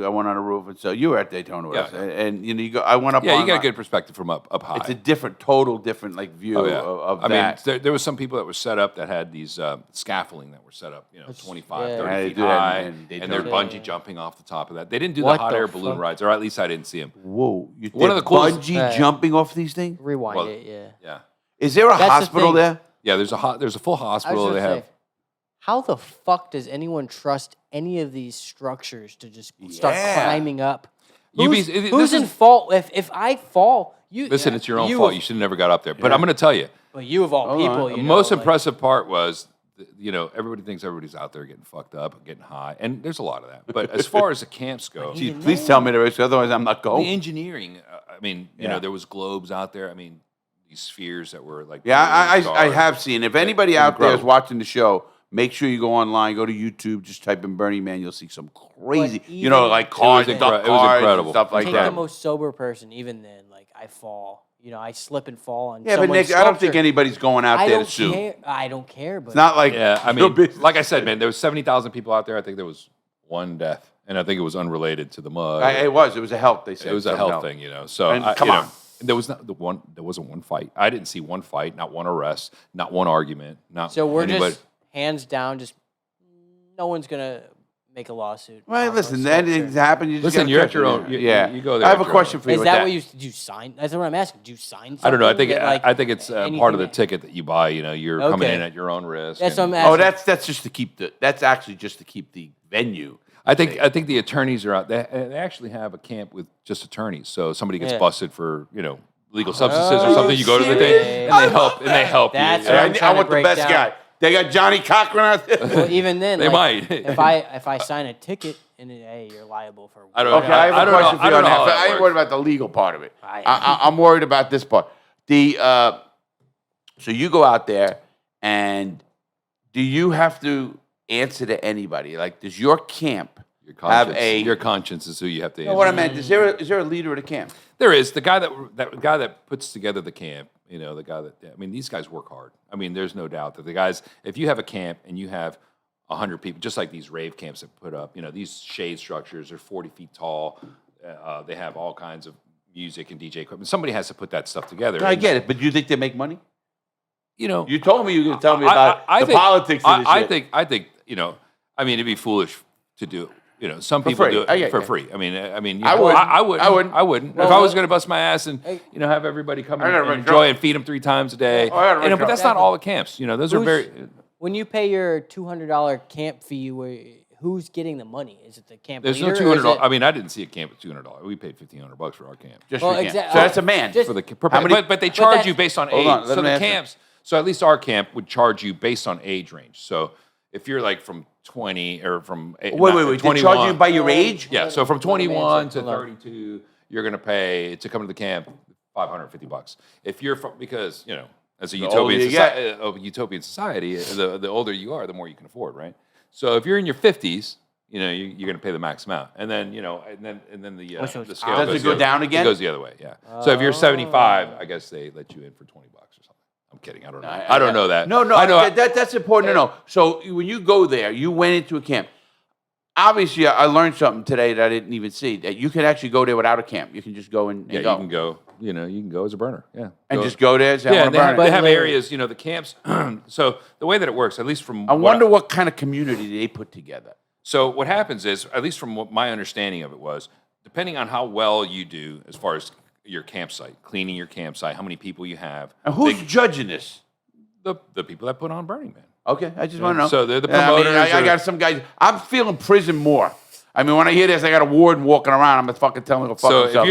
went on a roof, and so you were at Daytona with Yeah, us, yeah. and you go. I went up. Yeah, on you got a good perspective from up high. It's a total different view Oh, yeah. of I that. mean, there was some people that were set up that had these scaffolding that were set up, 25, yeah. 30 Yeah, they feet do that high, in and Daytona. they're bungee jumping off the top of that. They didn't do What the hot the air balloon fuck? rides, or at least I didn't see them. Whoa! One of the coolest- bungee jumping off these things. Rewind Well, it. Yeah. Yeah, Is there a That's the hospital thing. there? yeah. There's a full I was hospital. gonna They have. say, how the fuck does anyone trust any of these structures to just start Yeah. climbing up? You Who's, be- this who's in is- fault? If I fall, you Listen, it's your own fault. You should have never got up there. But I'm going to tell you, But you of all Hold people, on. you the know, most like- impressive part was, everybody thinks everybody's out there getting fucked up, getting high, and there's a lot of that. But as far as the camps go, Gee, please tell me the rest, otherwise I'm not the going. engineering. Yeah. There was globes out there. I mean, these spheres that were like. Yeah, I stars. have seen. If anybody It's out there is incredible. watching the show, make sure you go online, go to YouTube, just type in Burning Man. You'll see some crazy, But even- like cars, It was duck incre- it was cars, and incredible. stuff like Take that. the most sober person, even then, like I fall. I slip and fall on. Yeah, but someone's Nick, I don't think sculpture. anybody's going out I there don't to sue. care. I don't care. But It's not like Yeah, I your mean, business. like I said, man, there was 70,000 people out there. I think there was one death, and I think it was unrelated to the mud. It was a health. They said It was a something health else. thing, So And come on. there was not the one. There wasn't one fight. I didn't see one fight, not one arrest, not one argument, not. so we're anybody. just hands down. Just no one's gonna make a lawsuit. Well, on listen, our anything's sculpture. happened. You just Listen, gotta you're catch at your it. own- Yeah, you go there I have at a your question own. for you. Is with that what did you sign? That's what I'm asking. Do you sign? Something I don't know. I think that, like, I think it's part of anything the that- ticket that you buy. You're coming Okay. in at your own risk. That's what and- I'm asking. Oh, that's just to keep that's actually just to keep the venue. I think the attorneys are out. They actually have a camp with just attorneys. So somebody gets Yeah. busted for legal substances or something. You go to the thing and they help That's you. what I, I'm trying to want the break best down. guy. They got Johnny Cochran out there. Well, even then, They like, might. if I sign a ticket and hey, you're liable for. I don't- Okay, I have I a don't question know- for I you don't on know how that. that I ain't works. worried about the legal part of it. I'm worried about this part. So you go out there, and do you have to answer to anybody? Like, does your camp have Your conscience is who you have to. No, what I answer. meant, is there a leader of the camp? There is the guy that puts together the camp. The guy that these guys work hard. There's no doubt that the guys. If you have a camp and you have 100 people, just like these rave camps that put up, these shade structures are 40 feet tall. They have all kinds of music and DJ equipment. Somebody has to put that stuff together. I get it, but do you think they make money? You know, You told me you were going to tell me about I the think- politics of this I shit. think it'd be foolish to do. Some For people free. do I it get for you. free. I wouldn't. I wouldn't. I wouldn't. Well, if I was going to bust my ass and Hey. have everybody come I in gotta and rent enjoy truck. and feed them 3 times a day. Oh, I gotta rent but truck. that's not all the camps. Those are Who's- very. When you pay your $200 camp fee, who's getting the money? Is it the camp There's leader? no or is $200. it- I didn't see a camp at $200. We paid $1,500 for our camp. Just Well, for the camp. exact- So that's a man. just- For the How many- but they charge that's- you based on Hold age. on, let So me the answer. camps. So at least our camp would charge you based on age range. So if you're like from 20 or from Wait. They 21, charge you by your age? yeah. So from 21 to Hold on. 32, you're going to pay to come to the camp $550. If you're from because as a older you get. utopian society, the older you are, the more you can afford, right? So if you're in your 50s. You're going to pay the max amount, and then and then the so it's scale Does goes it go the other- down again? It goes the other way, yeah. So if you're 75, I guess they let you in for $20 or something. I'm kidding. I don't know. I don't know that. No, I know. that's important to know. So when you go there, you went into a camp. obviously, I learned something today that I didn't even see. That you can actually go there without a camp. You can just go and Yeah, go. you can go. You know, you can go as a burner. Yeah, And just go there and say, Yeah, I and want to burn they it. have areas. You know, the camps. So the way that it works, at least from I wonder what kind of community they put together. So what happens is, at least from what my understanding of it was, depending on how well you do as far as your campsite, cleaning your campsite, how many people you have, And who's judging this? the people that put on Burning Man. Okay, I just want to know. So they're the Yeah, promoters. I got some guys. I'm feeling prison more. I mean, when I hear this, I got a warden walking around. I'm gonna fucking tell him to go fuck So himself.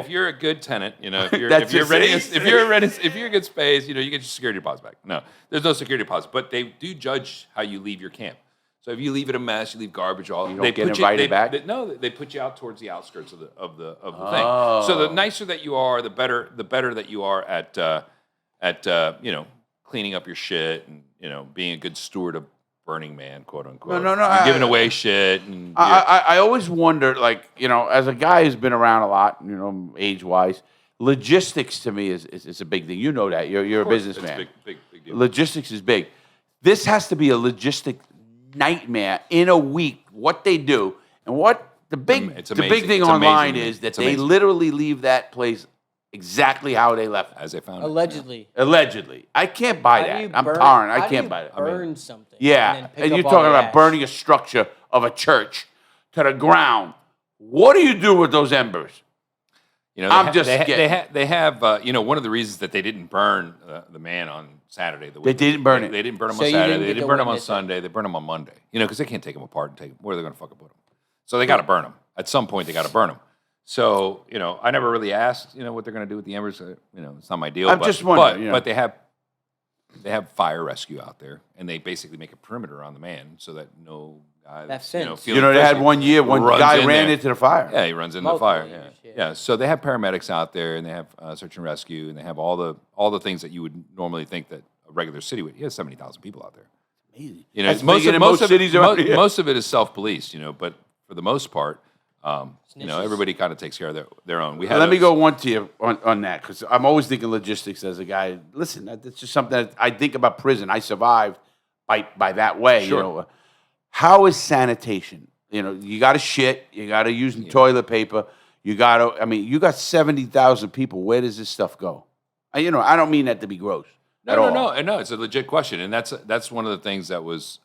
if you're a good tenant, you know, if you're That's if you're just renting, it. if you're a good space, you know, you get your security deposit back. No, there's no security deposit, but they do judge how you leave your camp. So if you leave it a mess, you leave garbage all. You they don't get put invited they, back? they put you out towards the outskirts of the thing. So the nicer that you are, the better that you are at you know, cleaning up your shit and, you know, being a good steward of Burning Man, quote unquote. No, You're giving away shit. And I always wonder, like, you know, as a guy who's been around a lot, you know, age wise, logistics to me is a big thing. You know that. You're a businessman. It's big deal. Logistics is big. This has to be a logistic nightmare in a week. What they do and what the big It's the big amazing. thing It's online amazing. is that It's they amazing. literally leave that place exactly how they left it. As they found Allegedly. Allegedly, I can't buy How do that. you I'm burn- torn. I how do can't you buy that. burn something. Yeah, and, then pick and you're up all talking the about ash. burning a structure of a church to the ground. What do you do with those embers? You know, I'm just getting- they have you know, one of the reasons that they didn't burn the man on Saturday. They didn't burn it. They didn't burn him So on you Saturday. didn't They get didn't to burn him on witness it. Sunday. They burn him on Monday. You know, because they can't take him apart and take him. Where are they going to fucking put him? So they got to burn him. At some point, they got to burn him. So, you know, I never really asked, you know, what they're going to do with the embers. You know, it's not my deal. I'm but, just wondering, But, you know. but they have fire rescue out there, and they basically make a perimeter on the man so that no guy that's, you know, fence. feeling You know, they had frisky one year one runs guy in ran there. into the fire. Yeah, he runs into the Smoke fire. grenade Yeah. and shit. Yeah, so they have paramedics out there, and they have search and rescue, and they have all the things that you would normally think that a regular city would. He has 70,000 people out there. Amazing. You know, That's bigger than most of cities it, around here. most of it is self-policed. You know, but for the most part, you know, Snitches. everybody kind of takes care of their own. Let me go one to you on that, because I'm always thinking logistics as a guy. Listen, that's just something that I think about prison. I survived by that way. Sure. You know, how is sanitation? You know, you got to shit. You got to use toilet paper. You got to. I mean, you got 70,000 people. Where does this stuff go? You know, I don't mean that to be gross. at all. No. It's a legit question, and that's one of the things that was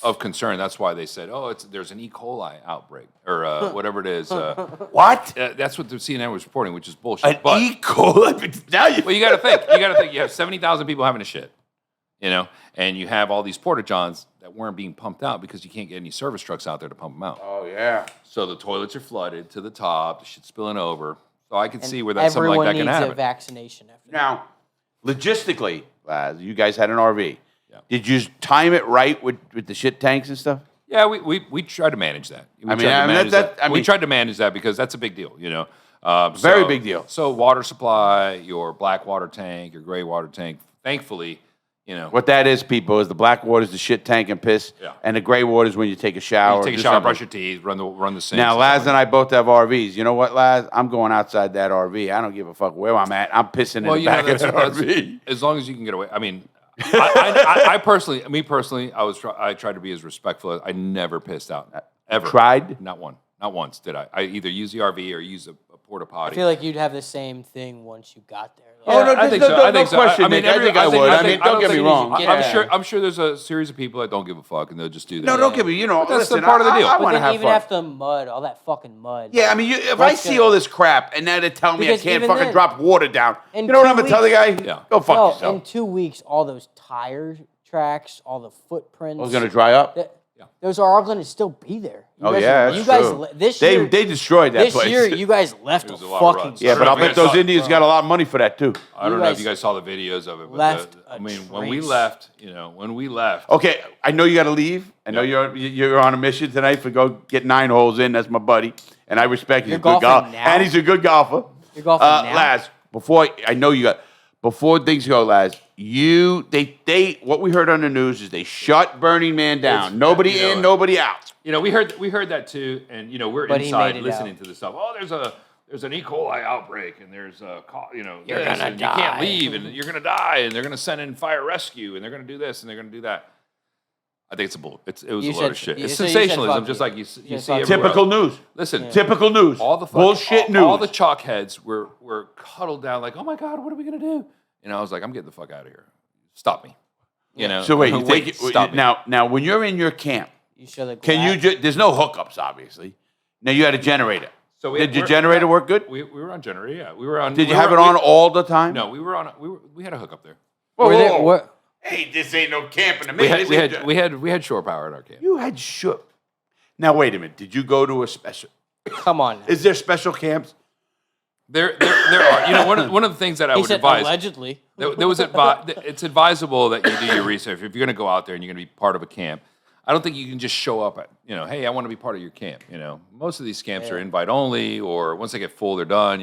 of concern. That's why they said, there's an E. coli outbreak or whatever it is. What? That's what the CNN was reporting, which is bullshit. An but E. coli? Now you. well, you got to think. You have 70,000 people having a shit, you know, and you have all these porta johns that weren't being pumped out because you can't get any service trucks out there to pump them out. Oh yeah. So the toilets are flooded to the top. The shit's spilling over. So I can And see where that something like that can Everyone needs a happen. vaccination after that. Now, logistically, you guys had an RV. Yeah. Did you time it right with the shit tanks and stuff? Yeah, we tried to manage that. We I mean, tried to I mean, manage that- that. I we mean- tried to manage that because that's a big deal, you know. Very big deal. So water supply, your black water tank, your gray water tank. Thankfully, you know, What that is, people, is the black water is the shit tank and piss, Yeah. and the gray water is when you take a shower. you take a do shower, something. brush your teeth, run the sink. Now, Laz and I both have RVs. You know what, Laz? I'm going outside that RV. I don't give a fuck where I'm at. I'm pissing in the back of that RV. as long as you can get away. I mean, I personally, I tried to be as respectful as I never pissed out ever. Tried? Not once did I. I either use the RV or use a porta potty. I feel like you'd have the same thing once you got there. Oh, no, I think there's so. no- I think no so. question, Nick. I think I would. I mean, don't get me wrong. I'm sure there's a series of people that don't give a fuck and they'll just do that. No, don't give me. You know, But that's listen, part of the deal. I But want to then have even fun. after mud, all that fucking mud. Yeah, I mean, if I What's see gonna- all this crap and now they tell me I Because can't even fucking then, drop water down, you in know what I'm 2 gonna tell the guy? Yeah. Go fuck No, yourself. in 2 weeks, all those tire tracks, all the footprints. I was gonna dry up. Those are all going to still be there. You Oh guys, yeah, you that's guys true. this they year they destroyed that this place. year you guys left It was a a lot of fucking runs. yeah, but I'll You bet guys those saw- Indians got a lot of money for that too. I don't You know if guys you guys saw the videos of it. But left I a mean, when we trace. left, you know, when we left, Okay, I know you got to leave. I know you're on a mission tonight for go get 9 holes in. That's my buddy, and I respect you. You're Good golfing golf, now? and he's a good golfer. You're golfing now? Laz, before I know you got before things go, Laz. They what we heard on the news is they shut Burning Man down. It's- Nobody you know, in, nobody out. you know, we heard that too, and you know, we're But he inside made it listening out. to this stuff. Oh, there's an E. coli outbreak, and there's you know, You're this, gonna and you can't die. leave, and you're gonna die, and they're gonna send in fire rescue, and they're gonna do this, and they're gonna do that. I think it's a bull. It was You a load said- of shit. you It's said- you said sensationalism, fuck just you. like you said see fuck you. everywhere Typical else. news. Listen, Typical news. all the bullshit news. All the chalk heads were cuddled down like, oh my God, what are we gonna do? And I was like, I'm getting the fuck out of here. Stop me. You know. So wait, you wait, take it, stop me. now when you're in your camp, You show the can you glass. just? There's no hookups, obviously. Now you had a generator. So Did your generator work good? We were on generator. Yeah, we were on. Did we you have were- it on we- all the time? No, we were on. We had a hookup there. Whoa, Were whoa, there- whoa. were- Hey, this ain't no camping to me. We had This we ain't had, ju- we had shore power at our camp. You had shook. Now wait a minute. Did you go to a special? Come on. Is there special camps? There are. You know, one of the things that I He would said advise. allegedly. There was it's advisable that you do your research. If you're going to go out there and you're going to be part of a camp, I don't think you can just show up at, hey, I want to be part of your camp. Most of these camps are invite only, or once they get full, they're done.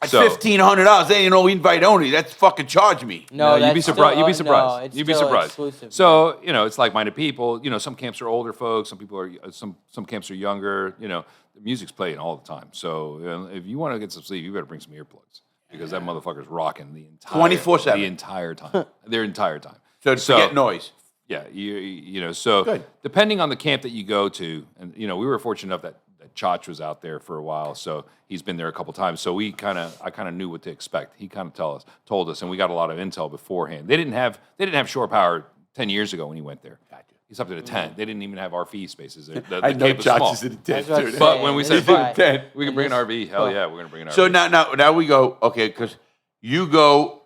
That's So $1,500. They ain't no invite only. That's fucking charge me. No, you'd be that's surprised. still- You'd be no, surprised. it's You'd be still surprised. exclusive. So it's like-minded people. Some camps are older folks. Some people are some camps are younger. The music's playing all the time. So if you want to get some sleep, you better bring some earplugs because that motherfucker's rocking the entire 24/7. the entire time. Their entire time. So to get noise. Yeah, so Good. depending on the camp that you go to, and we were fortunate enough that Chach was out there for a while, so he's been there a couple times. So I kind of knew what to expect. He kind of told us, and we got a lot of intel beforehand. They didn't have shore power 10 years ago when he went there. Gotcha. He's up to the tent. They didn't even have RV spaces. The I know camp was small. Josh is in the tent, That's what too. I'm But saying. when we It's said fine. tent. we can bring an RV, hell yeah, we're gonna bring an RV. So now we go, okay, because you go,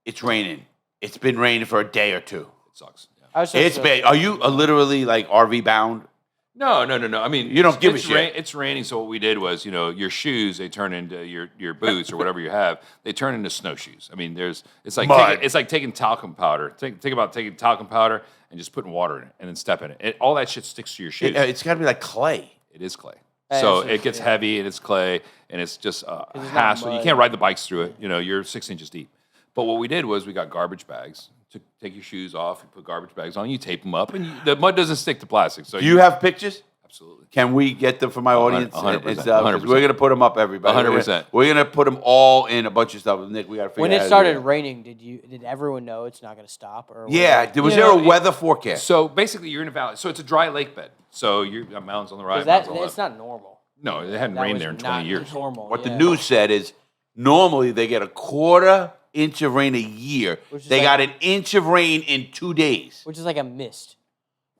it's raining. It's been raining for a day or two. it sucks. Yeah. I was just- It's bad. Are you literally like RV bound? No. I mean, You don't give a it's shit. It's raining, so what we did was, your shoes they turn into your boots or whatever you have. They turn into snowshoes. I mean, it's like Mud. taking talcum powder. Think about taking talcum powder and just putting water in it and then stepping it. All that shit sticks to your shoes. It's got to be like clay. It is clay. Yeah, So it's just- it gets heavy and it's clay and it's just a it's not hassle. You mud. can't ride the bikes through it. You're 6 inches deep. But what we did was we got garbage bags to take your shoes off. You put garbage bags on. You tape them up, and the mud doesn't stick to plastic. So Do you have pictures? absolutely. Can we get them for my audience? 100%, and stuff? 'Cause 100%. We're gonna put them up, everybody. 100%. We're gonna put them all in a bunch of stuff. Nick, we gotta figure When out it how to started do that. raining, did everyone know it's not going to stop? Or Yeah, was You there a know, weather forecast? So basically, you're in a valley. So it's a dry lake bed. So you got mountains on the right, Is that mountains on the it's left. not normal. No, it hadn't That rained was there in not 20 years. Normal. What the yeah. news said is normally they get a quarter inch of rain a year. Which is They like- got an inch of rain in 2 days. Which is like a mist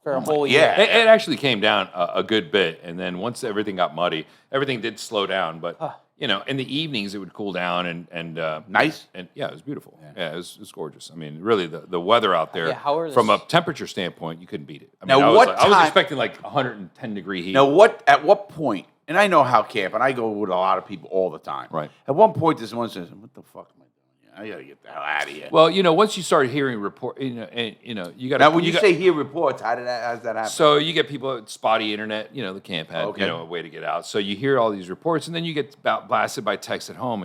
for a my- whole yeah. year. It actually came down a good bit, and then once everything got muddy, everything did slow down. But in the evenings it would cool down and Nice. and yeah, it was beautiful. Yeah, it was gorgeous. I mean, really, the weather out there Yeah, how are from a this- temperature standpoint, you couldn't beat it. I Now, mean, I was, what like- I was time- expecting like 110 degree heat. Now, at what point, and I know how camp, and I go with a lot of people all the time. Right. At one point, this one says, what the fuck am I doing here? I got to get the hell out of here. Well, once you start hearing report, you got Now, when you say hear reports, how does that happen? So you get people with spotty internet. The camp had Okay. a way to get out. So you hear all these reports, and then you get blasted by text at home.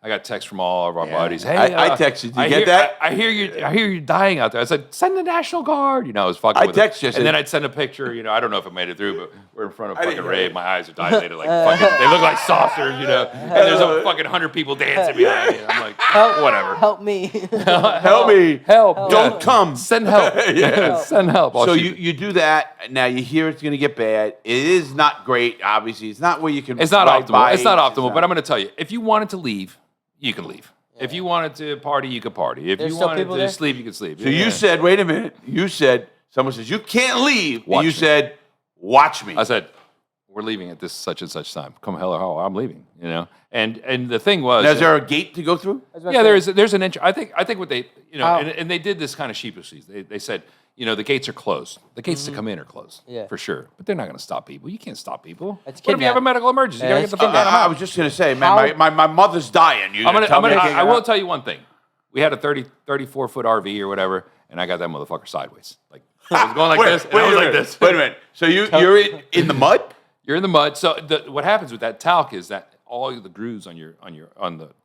I got texts from all of our buddies. Hey, I texted. Did you get hear, that? I hear you dying out there. I said, send the National Guard. I was fucking. I with them. text you, I and said- then I'd send a picture. I don't know if it made it through, but we're in front of didn't fucking hear rave. it. My eyes are dilated like fucking. They look like saucers. And there's a fucking 100 people dancing behind me. I'm like, whatever. Help me. Help me. Help. Don't Yeah. come. Send help. Yeah. Send help. I'll So shoot you do that. Now you hear it's going to get bad. It is not great, obviously. It's not where you can It's not ride optimal. It's not bikes. optimal, but I'm going to tell you, if you wanted to leave, you can leave. If you wanted to party, you could party. If There's you still wanted people to there? sleep, you could sleep. So you said, wait a minute. You said, someone says, you can't leave. Watch and you me. said, watch me. I said, we're leaving at this such and such time. Come hell or high, I'm leaving. And the thing was, Now, is there a gate to go through? yeah, there's an entry. I think what they How- and they did this kind of sheepishly. They said, the gates are closed. The gates to come in are closed, Yeah. for sure. But they're not going to stop people. You can't stop people. That's What if you have a kidnap. medical emergency? You Yeah, got to that's get the fuck kidnap. out. I was just going to say, How- man, my mother's dying. You I will tell you one thing. We had a 34-foot RV or whatever, and I got that motherfucker sideways. Like I was going like this, and I was like this. Wait a minute. So you're in the mud? You're in the mud. So what happens with that talc is that all of the grooves on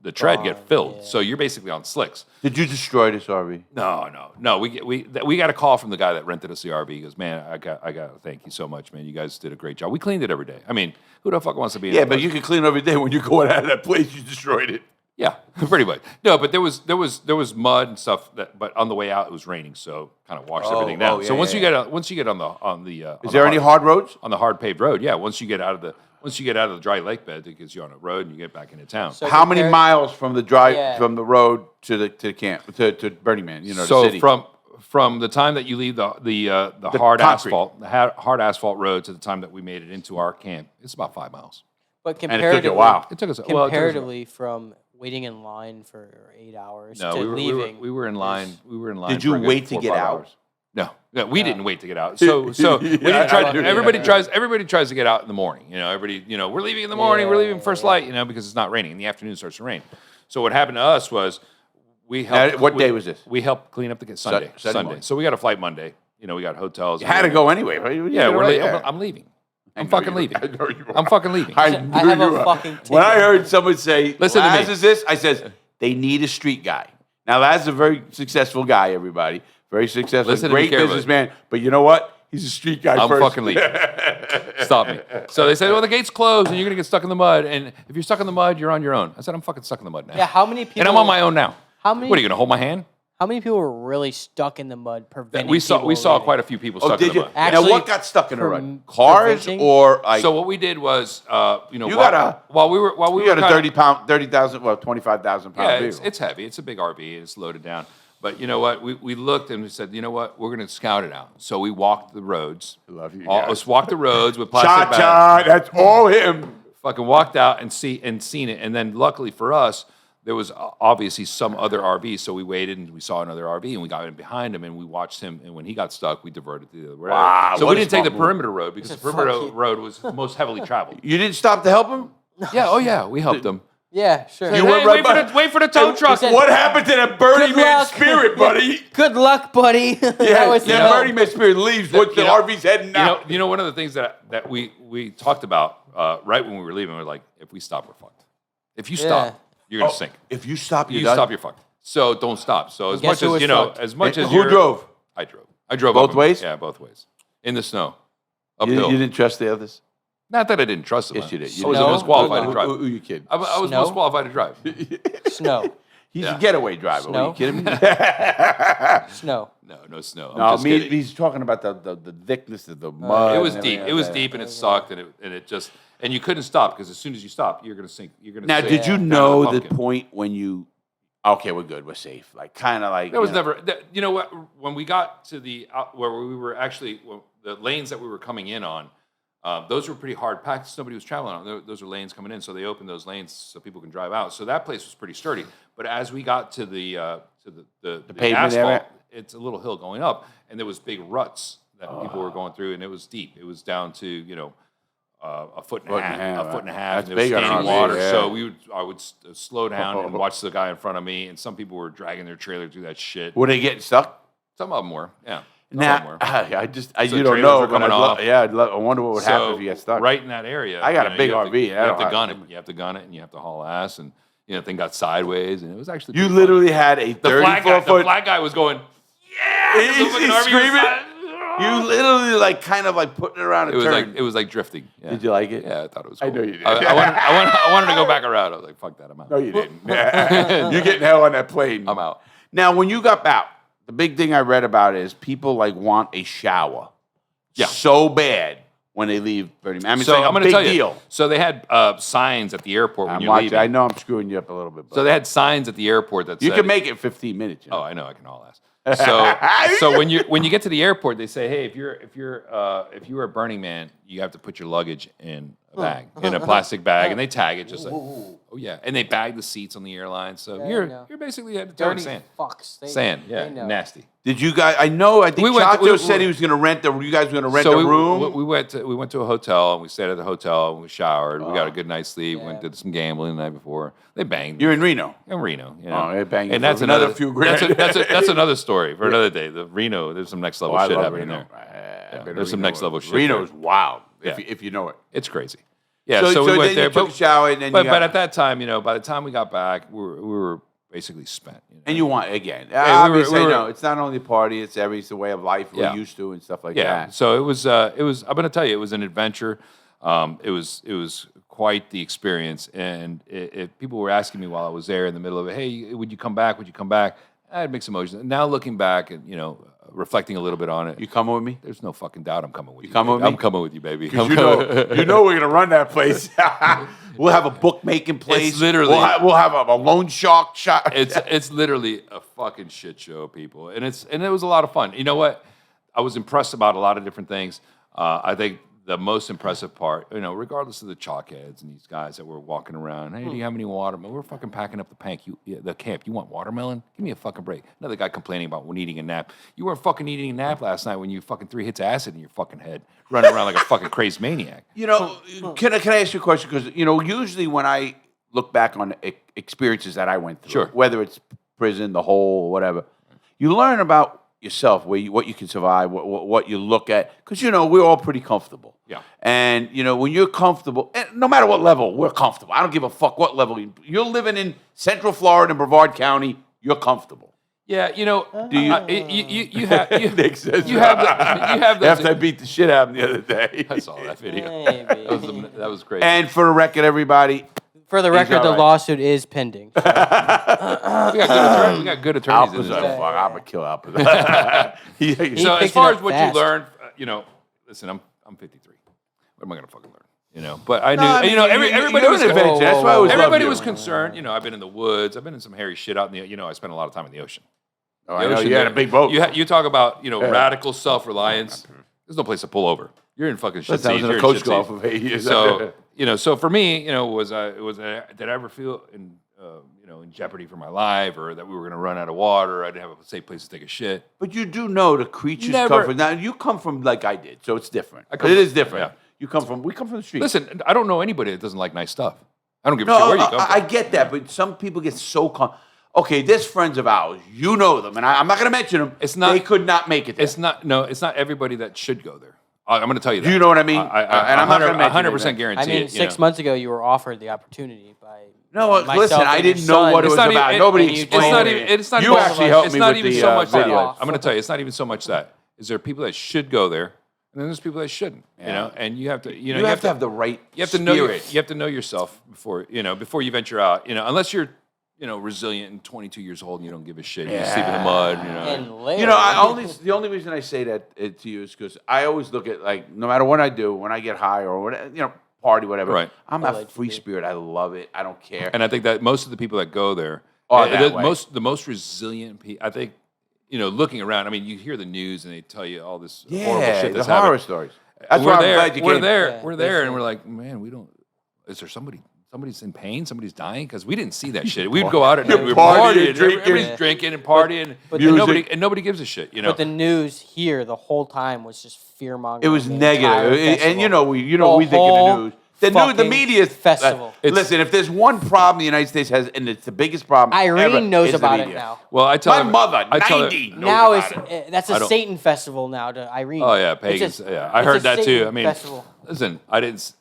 the tread get filled. So you're basically on slicks. Did you destroy this RV? No. We got a call from the guy that rented us the RV. He goes, man, I got to thank you so much, man. You guys did a great job. We cleaned it every day. I mean, who the fuck wants to be? In Yeah, a but place? you can clean every day when you're going out of that place. You destroyed it. Yeah, pretty much. No, but there was mud and stuff. But on the way out, it was raining, so kind of washed everything down. yeah, so once yeah, you get on the Is there any hard roads? on the hard paved road? Yeah, once you get out of the dry lake bed, it gets you on a road and you get back into town. So How many miles from the drive Yeah. from the road to the camp to Burning Man? The So city. from the time that you leave the hard concrete. hard asphalt road to the time that we made it into our camp, it's about 5 miles. But and it took you a while. It took us comparatively from waiting in line for 8 hours No, to we leaving. were in line. We were in line. Did you for a good wait to 4 or get 5 out? hours. No, we didn't wait to get out. So we didn't try. Everybody tries to get out in the morning. We're leaving in the morning. We're leaving first light. Because it's not raining. In the afternoon, it starts to rain. So what happened to us was we helped. What day was this? We helped clean up the Sunday. Sunday morning. So we got a flight Monday. We got hotels. You had to go anyway, right? Yeah, I'm leaving. I'm fucking leaving. I know you are. I'm fucking leaving. I have a fucking ticket. When I heard someone say, Listen to Laz me. is this, I says, they need a street guy. Now, Laz is a very successful guy, everybody. Very successful, Listen to me great carefully. businessman. But you know what? He's a street guy I'm first. fucking leaving. Stop me. So they said, well, the gate's closed and you're going to get stuck in the mud. And if you're stuck in the mud, you're on your own. I said, I'm fuking stuck in the mud now. Yeah, how many people? And I'm on my own now. How many? What, are you going to hold my hand? How many people were really stuck in the mud, preventing? We saw people quite a few people Oh, stuck in did the you? mud. Now, Actually, what got stuck in the rut? Cars preventing- or like? So what we did was, You got a 30,000, 25,000 pound yeah, vehicle. it's heavy. It's a big RV. It's loaded down. But you know what? We looked and we said, you know what? We're going to scout it out. So we walked the roads. I love you Let's guys. walk the roads with plastic bags. Cha-cha, that's all him. Fucking walked out and seen it. And then luckily for us, there was obviously some other RV. So we waited and we saw another RV and we got in behind him and we watched him. And when he got stuck, we diverted to the other way. Wow, So what we a didn't take the smart move. perimeter road because the perimeter road was most heavily traveled. You didn't stop to help him? Yeah, oh yeah, we helped him. Yeah, sure. You went right by- wait for the tow truck. said- What happened to that Burning Good Man luck. spirit, buddy? Good luck, buddy. That Yeah, was that Burning Man spirit leaves once the RV's heading out. You know, one of the things that we talked about right when we were leaving, we were like, if we stop, we're fucked. If you stop, you're gonna sink. If you stop, You you're done. stop, you're fucked. So don't stop. So as Guess much who as was you know, fucked? as much as Who drove? I drove. I drove Both up ways? Yeah, both ways. In the snow, You uphill. didn't trust the others? Not that I didn't trust them. Yes, you did. I was the No? most qualified to drive. Who you kidding? I was Snow? most qualified to drive. Snow. He's Yeah. a getaway driver. Are Snow? you kidding me? Snow. No snow. I'm No, just kidding. he's talking about the thickness of the mud. It was and deep. everything It was like that. deep, and it sucked, and it just and you couldn't stop because as soon as you stop, you're gonna sink. You're gonna. Now, sink did you down know a the pumpkin. point when you? Okay, we're good. We're safe. Like kind of like That was you know, never. You know what? When we got to the where we were actually the lanes that we were coming in on, those were pretty hard packed. Nobody was traveling on. Those are lanes coming in, so they opened those lanes so people can drive out. So that place was pretty sturdy. But as we got to the pavement asphalt, area? it's a little hill going up, and there was big ruts that people were going through, and it was deep. It was down to a foot and a half, right. and That's and there was big on standing RV, water. yeah. So I would slow down and watch the guy in front of me, and some people were dragging their trailer through that shit. Were they getting stuck? Some of them were, yeah. Some of them Now, were. you the don't trailers know. were But coming off. I wonder what would happen if you get stuck. Right in that area. I got a big you have to- RV, You I have don't to have gun to- it. You have to gun it, and you have to haul ass, and thing got sideways, and it was actually You pretty literally had a fun. The 34-foot. flag guy was going, yeah. He's The fucking RV was screaming. side- You literally like kind of like putting it around a It was turn. like drifting. Yeah. Did you like it? Yeah, I thought it was. I Cool. know you did. I wanted to go back around. I was like, fuck that, I'm out. No, you didn't. You're getting hell on that plane. I'm out. Now, when you got out, the big thing I read about is people like want a shower. Yeah. So bad when they leave Burning Man. I mean, So it's like I'm a going to big tell you. deal. So they had signs at the airport when I'm you're watching. leaving. I know I'm screwing you up a little bit. But So they had signs at the airport that you said, can make it 15 minutes. You know? Oh, I know. I can haul ass. So when you get to the airport, they say, hey, if you're a Burning Man, you have to put your luggage in a bag, in a plastic bag, and they tag it just like, oh yeah, and they bag the seats on the airline. So Yeah, I you're know. basically at the town Dirty sand. fucks. Sand, they yeah, know. nasty. Did you guys? I think We went to- Chacho we- said he was going to rent the. You guys were going to rent So a room. we went to a hotel and we stayed at the hotel and we showered. We got a good night's sleep. Went did some gambling the night before. They banged. You're in Reno. In Reno, you know. Oh, they banged and for that's another another few grand. That's another story for another day. The Reno, there's some next level Oh, I shit love happening Reno. there. I've been to there's some Reno. next level shit Reno's there. wild. Yeah. If you know it. It's crazy. Yeah, So- so so we then went you there. took a shower and then but you got- at that time, by the time we got back, we were basically spent. And you want again? we were- Obviously, we were- no. It's not only a party; it's it's a way of life we're Yeah. used to and stuff like Yeah. that. So it was. I'm going to tell you, it was an adventure. It was quite the experience. And if people were asking me while I was there in the middle of it, hey, would you come back? Would you come back? I had mixed emotions. Now looking back and, reflecting a little bit on it. You coming with me? There's no fucking doubt I'm coming with you. Coming with me? I'm coming with you, baby. You know we're gonna run that place. We'll have a bookmaking place. It's literally we'll have a loan shark shot. It's literally a fucking shit show, people, and it was a lot of fun. You know what? I was impressed about a lot of different things. I think the most impressive part, regardless of the chalkheads and these guys that were walking around, hey, do you have any watermelon? We're fucking packing up the camp. You want watermelon? Give me a fucking break. Another guy complaining about needing a nap. You weren't fucking eating a nap last night when you fucking 3 hits of acid in your fucking head, running around like a fucking crazy maniac. Can I ask you a question? Because usually when I look back on experiences that I went through, Sure. whether it's prison, the hole, whatever, you learn about yourself, what you can survive, what you look at, because we're all pretty comfortable. Yeah. And when you're comfortable, and no matter what level, we're comfortable. I don't give a fuck what level you're living in Central Florida in Brevard County. You're comfortable. Yeah, Do you? you have Nick says you have those. after I beat the shit out of him the other day. I saw that video. Maybe. That was great. And for the record, everybody, For the record, all the right. lawsuit is pending. we got good attorneys in Alpa's this. a thing. fuck. I'm gonna kill Alpa. So as picked far it as up what fast. you learned, listen, I'm 53. What am I gonna fucking learn? But I knew, No, I mean, everybody you're was an adventure. That's why I always everybody loved was you. concerned. I've been in the woods. I've been in some hairy shit out in the. I spent a lot of time in the ocean. Oh, The I know ocean you had there- a big boat. You talk about radical self-reliance. There's no place to pull over. You're in fucking shit Listen, I was seas. in a You're coach shit golf seas. for 8 years. So for me, did I ever feel in jeopardy for my life, or that we were going to run out of water? I didn't have a safe place to take a shit. But you do know the creatures Never- come from. Now you come from like I did, so it's different. I come It from- is different. yeah. We come from the street. Listen, I don't know anybody that doesn't like nice stuff. I don't give a no, shit where you come I from. get that, but some people get so okay, there's friends of ours. You know them, and I'm not going to mention them. It's not- They could not make it there. It's not everybody that should go there. I'm going to tell you that. Do you know what I mean? I and I'm not going to mention 100% it. guarantee I mean, it. 6 months ago, you were offered the opportunity by. No, myself listen, I and didn't your know son. what it was not even- about. it- Nobody and you explained told it. me. It's not You even- actually helped it's me not with even the so much that. video. I'm going to tell you, it's not even so much that. Is there people that should go there, and then there's people that shouldn't. And you have to. You have to have the right You have to know. You spirit. have to know yourself before you venture out. Unless you're resilient and 22 years old and you don't give a shit. You sleep in the mud. And Larry, The only reason I say that to you is because I always look at no matter what I do, when I get high or whatever, party, whatever. Right. I'm a free spirit. I love it. I don't care. And I think that most of the people that go there Are that way. the most resilient people. I think looking around. I mean, you hear the news and they tell you all this horrible shit the that's horror happening. stories. That's we're why I'm there. glad you We're came. there. Yeah, We're there, and definitely. we're like, man, we don't. Is there somebody's in pain? Somebody's dying? Because we didn't see that shit. We'd go out at night, we were Partying, partying, drinking. everybody's drinking and partying, but and nobody gives a shit. But the news here the whole time was just fear mongering. It was negative, and we think in the whole news. The media festival. Listen, if there's one problem the United States has, and it's the biggest problem, Irene ever, knows it's the about it media. now. Well, I tell My her- mother, I tell her- 90, knows Now about it. that's I a don't- Satan festival now to Irene. Oh yeah, It's pagans. a- Yeah, I it's heard a that too. Satan I mean, festival. listen, I didn't.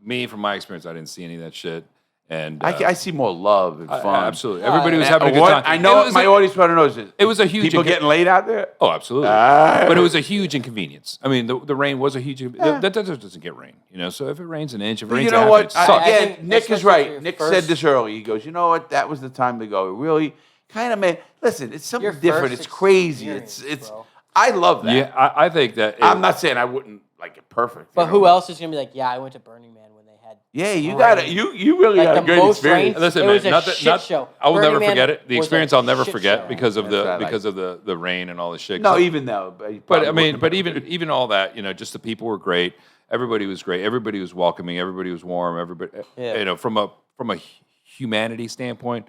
Me, from my experience, I didn't see any of that shit. And I see more love and fun. absolutely, everybody was having a good What? time. I know It was my a- audience want to know is It was a huge people getting laid out there. Oh, absolutely. Ah. But it was a huge inconvenience. I mean, the rain was a huge. That doesn't get rain, So if it rains an inch, if it But rains you know a half what? inch, it sucks. I Again, think Nick is especially for right. your Nick first- said this early. He goes, you know what? That was the time to go. It really kind of made. Listen, it's something Your different. first It's crazy. experience, It's. bro. I love that. Yeah, I think that. I'm not saying I wouldn't like it perfect. But who else is gonna be like, yeah, I went to Burning Man when they had. Yeah, you rain. got it. You really Like got a the great most experience. rain- Listen, It man, was a shit show. I will Burning never Man forget it. The was a experience I'll never shit forget show. because of That's what I because like. of the rain and all this shit. No, even though. But I mean, but even all that, just the people were great. Everybody was great. Everybody was welcoming. Everybody was warm. Everybody, Yeah. from a humanity standpoint,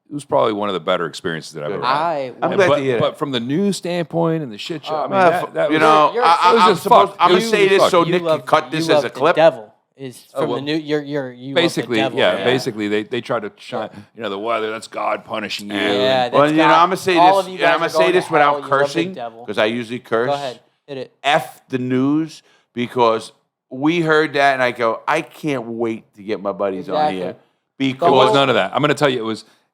it was probably one of the better experiences that I've ever had. I'm glad to hear that. But from the news standpoint and the shit show, I mean, Well, that you was, know, You're- I'm it was just supposed. fucked. I'm It gonna was say this fucked. so You Nick can love- cut this you as love a clip. The devil is from well, the new. You basically, love the devil. basically, they try to shine. The weather. That's God punishing you. Yeah, Well, that's I'm God. gonna say All this. of you And I'm guys gonna are say going this to hell. without You love the cursing devil. because I usually curse. Go ahead, hit it. F the news because we heard that and I go, I can't wait to get my buddies on Exactly. here There because was none of that. I'm going to tell you,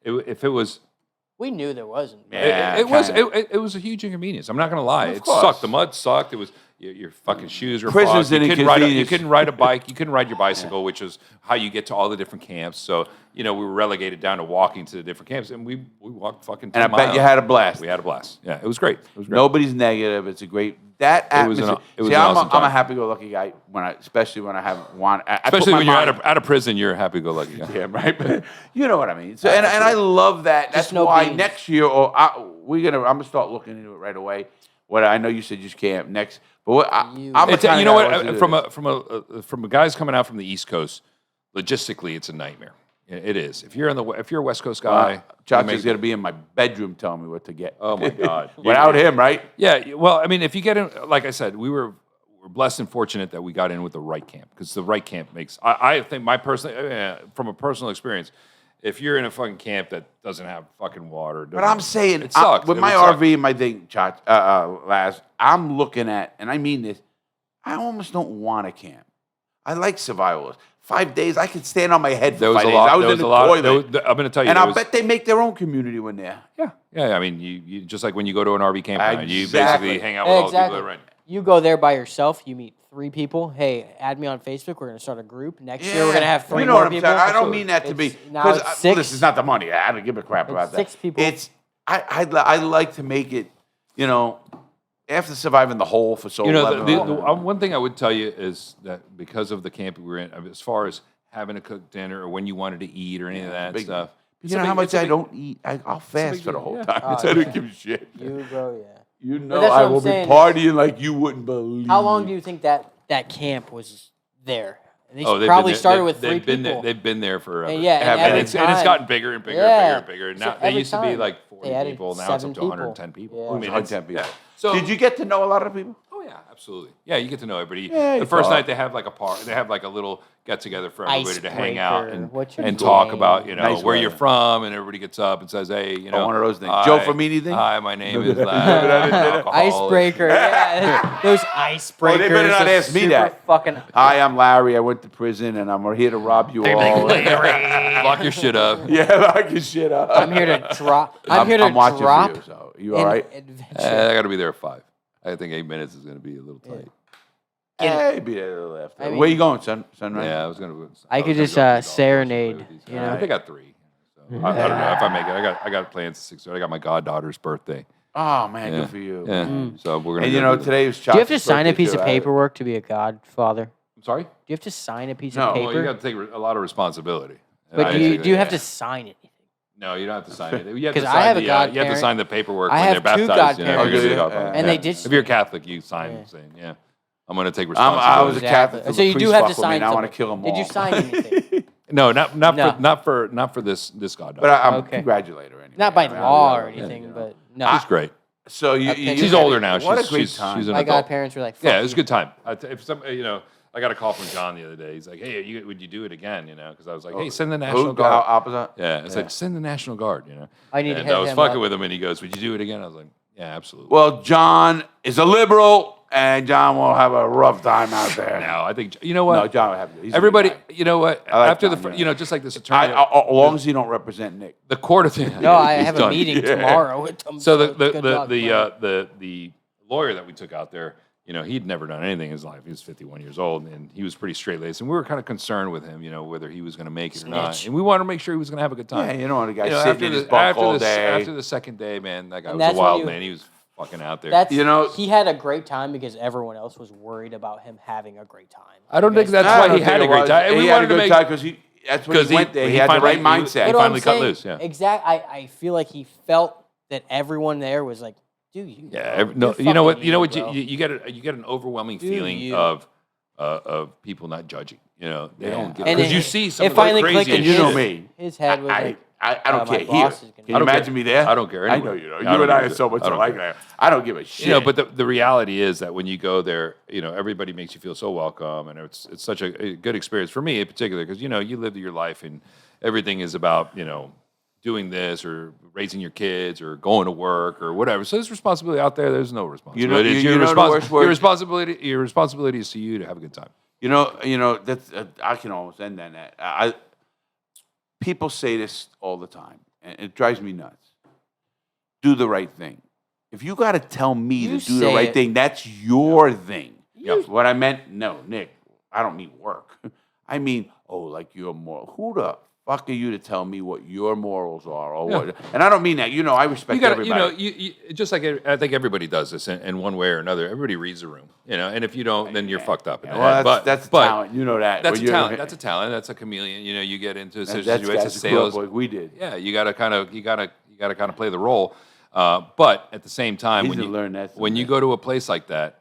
if it was. We knew there wasn't. Yeah, It was kinda. it was a huge inconvenience. I'm not going to lie. Of It course. sucked. The mud sucked. It was your fucking shoes were Prison's fucked. an You inconvenience. couldn't ride a bike. You couldn't ride your bicycle, which is how you get to all the different camps. So we were relegated down to walking to the different camps, and we walked fucking 10 And I bet you miles. had a blast. We had a blast. Yeah, it was great. It was great. Nobody's negative. It's a great that atmosphere. it was See, an I'm awesome I'm a time. happy-go-lucky guy especially when I have one. Especially when you're out of prison, you're a happy-go-lucky guy. Yeah, right. But you know what I mean. So, and I love that. That's no why beans. next year, I'm gonna start looking into it right away. What I know you said you can't next, but what I'm a It's, kinda you know guy that what? wants to do this. From a guys coming out from the East Coast, logistically, it's a nightmare. It is. If you're a West Coast guy, Chacha's gonna be in my bedroom telling me what to get. Oh my God! Without him, right? Yeah. Well, I mean, if you get in, like I said, we're blessed and fortunate that we got in with the right camp because the right camp makes. I think from a personal experience, if you're in a fucking camp that doesn't have fucking water, But I'm saying, it sucks. with It my would suck. RV and my thing, Laz, I'm looking at, and I mean this, I almost don't want to camp. I like survival. 5 days, I could stand on my head for There was 5 a days. lot. I was There in was the a lot. toilet. I'm going to tell you, And there I was- bet they make their own community when they're. Yeah. I mean, you just like when you go to an RV campground, you Exactly. basically hang out with all the people Exactly. that rent. You go there by yourself. You meet 3 people. Hey, add me on Facebook. We're gonna start a group. Next year we're gonna have 3 you know more what I'm people. saying? I don't mean that to be. Now 'cause it's 6. This is not the money. I don't give a crap about that. 6 people. It's I like to make it. After surviving the hole for so long. One thing I would tell you is that because of the camp we were in, as far as having to cook dinner or when you wanted to eat or any of that stuff. You know how much I don't eat? I'll fast for the whole time. I don't give a shit. You go, yeah. You know that's I what I'm will be saying. partying like you wouldn't believe. How long do you think that camp was there? They Oh, they've probably been there- started with 3 they've been people. They've been there forever. And yeah, and every it's time- gotten bigger and bigger Yeah. and bigger and bigger. So Now they every used to be time like 40 they added people. Now it's up 7 to people. 110 people. Yeah. I mean, 110 people. Yeah. So Did you get to know a lot of people? Oh yeah, absolutely. Yeah, you get to know everybody. Yeah, the you first talk. night they have like a party. They have like a little get together for everybody to hang out Icebreaker. and What's your talk name? about Nice where weather. you're from, and everybody gets up and says, "Hey, one of those things. hi, Joe Fermini thing? Hi, my name is alcoholic." Icebreaker, yeah. Those icebreakers. Oh, they better not are ask me super that. Fucking. Hi, I'm Larry. I went to prison and I'm here to rob you all. Lock your shit up. Yeah, lock your shit up. I'm here to drop. I'm here to I'm watching drop. for you. So you all right? Adventure. I got to be there at 5. I think 8 minutes is going to be a little tight. Hey, be there to the left. I mean- Where you going, Sunrise? Yeah, I was going to. I could just serenade, you know. They got 3. So I don't know if I make it. I got plans at 6. I got my goddaughter's birthday. Oh man, Yeah. good for you. Yeah. So we're gonna. And you go know do that. today was. Do you have to Chacha's sign a birthday, piece too. of paperwork to be a godfather? Do I'm sorry. you have to sign a piece No, of well, paper? Well, you got to take a lot of responsibility. but do you have to sign it? No, you don't have to sign it. You have 'Cause to I sign have a you have to godparent. sign the paperwork I when have they're 2 baptized. You know, godparents. you're gonna be Yeah. a godfather. And they did- If you're Catholic, you sign Yeah. saying, "Yeah, I'm going to take I responsibility." was a Exactly. Catholic. till So the you do priest have to fucked with me, sign and I want to something. kill them all. Did you sign anything? No, not No. for this goddaughter. But I'm Okay. congratulate her anyway. Not by I mean, law I or really- anything, you know. but no. She's great. So She's older now. What she's, a great she's, time. She's an My adult. godparents were like, Yeah, "Fuck it was a you." good time. I got a call from John the other day. He's like, "Hey, would you do it again?" You know, because I was like, "Hey, send the National Who? Guard." Opposite? Yeah, I said, "Send the National Guard." You know, I need to and hit I was him fucking up. with him, and he goes, "Would you do it again?" I was like, "Yeah, absolutely." Well, John is a liberal, and John will have a rough time out there. now I think you know what. No, John will have. He's a good Everybody, guy. you know what? I like After John, the, yeah. just like this As attorney, long as you don't represent Nick. the court of the. No, I he's have a done. meeting tomorrow with them. So it's good luck, bro. the lawyer that we took out there, he'd never done anything in his life. He was 51 years old, and he was pretty straight laced. And we were kind of concerned with him, whether he was going to make it or not. Snitch. And we wanted to make sure he was going to have a good time. Yeah, you don't want a guy You know, sitting in his bunk all day. After the second day, man, that guy And was a that's when wild you- man. He was fucking out there. That's You know- he had a great time because everyone else was worried about him having a great time. I don't think that's I why don't he had think a it great was. time. He We had a wanted to good make time because that's when because he went there. he He had the finally- right mindset. he But what finally I'm cut saying, loose, yeah. Exactly. I feel like he felt that everyone there was like, dude, you. Yeah, bro, you know what? fucking You know what? bro. You get an overwhelming Do feeling you. of people not judging. They don't get And because it- you see some it of the finally crazy clicked in And you his- know me. His head was like, I don't my care here. boss is gonna- Can you I don't imagine care. me there? I don't care I know anyway. you know. I You don't and I care. are so much I don't alike. care. I don't give a shit. But the reality is that when you go there, everybody makes you feel so welcome, and it's such a good experience for me in particular because you live your life and everything is about doing this or raising your kids or going to work or whatever. So there's responsibility out there. There's no responsibility. It's you your know the worst word? Your responsibility. Your responsibility is to you to have a good time. That's I can almost end on that. People say this all the time, and it drives me nuts. Do the right thing. if you got to tell me You to do the say right it. thing, that's your thing. What I meant, no, Nick, I don't mean work. I mean, like your moral. Who the fuck are you to tell me what your morals are, or what? And I don't mean that. I respect You got to, everybody. you just like I think everybody does this in one way or another. Everybody reads the room, and if you don't, then you're fucked up. In the head. That's talent. You know that. That's a talent. That's a talent. That's a chameleon. You get into situations. That's Sales. like we did. Yeah, you gotta kind of play the role. But at the same time, when you go to a place like that,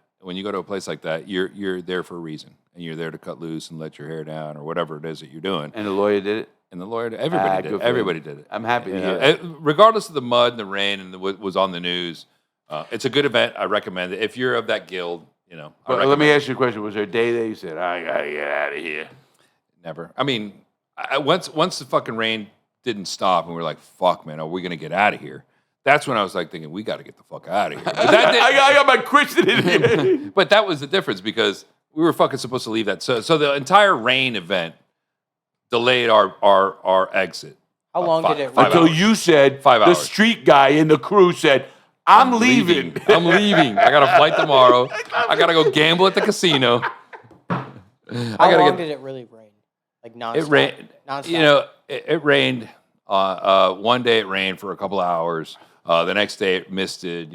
you're there for a reason, and you're there to cut loose and let your hair down or whatever it is that you're doing. And the lawyer did it. And the lawyer, everybody did. Everybody did it. I'm happy to hear it. Regardless of the mud and the rain and what was on the news, it's a good event. I recommend it. If you're of that guild, Let me ask you a question. Was there a day that you said, I got to get out of here? Never. I mean, once the fucking rain didn't stop and we were like, fuck, man, are we going to get out of here? That's when I was like thinking, we got to get the fuck out of here. But I got my Christian in here. But that was the difference because we were fucking supposed to leave that. So the entire rain event delayed our exit. How long did it? Until you said 5 the hours. street guy in the crew said, I'm leaving. I'm leaving. I got a flight tomorrow. I got to go gamble at the casino. How long did it really rain? Like nonstop? It rained. Nonstop. It rained. One day it rained for a couple of hours. The next day it misted.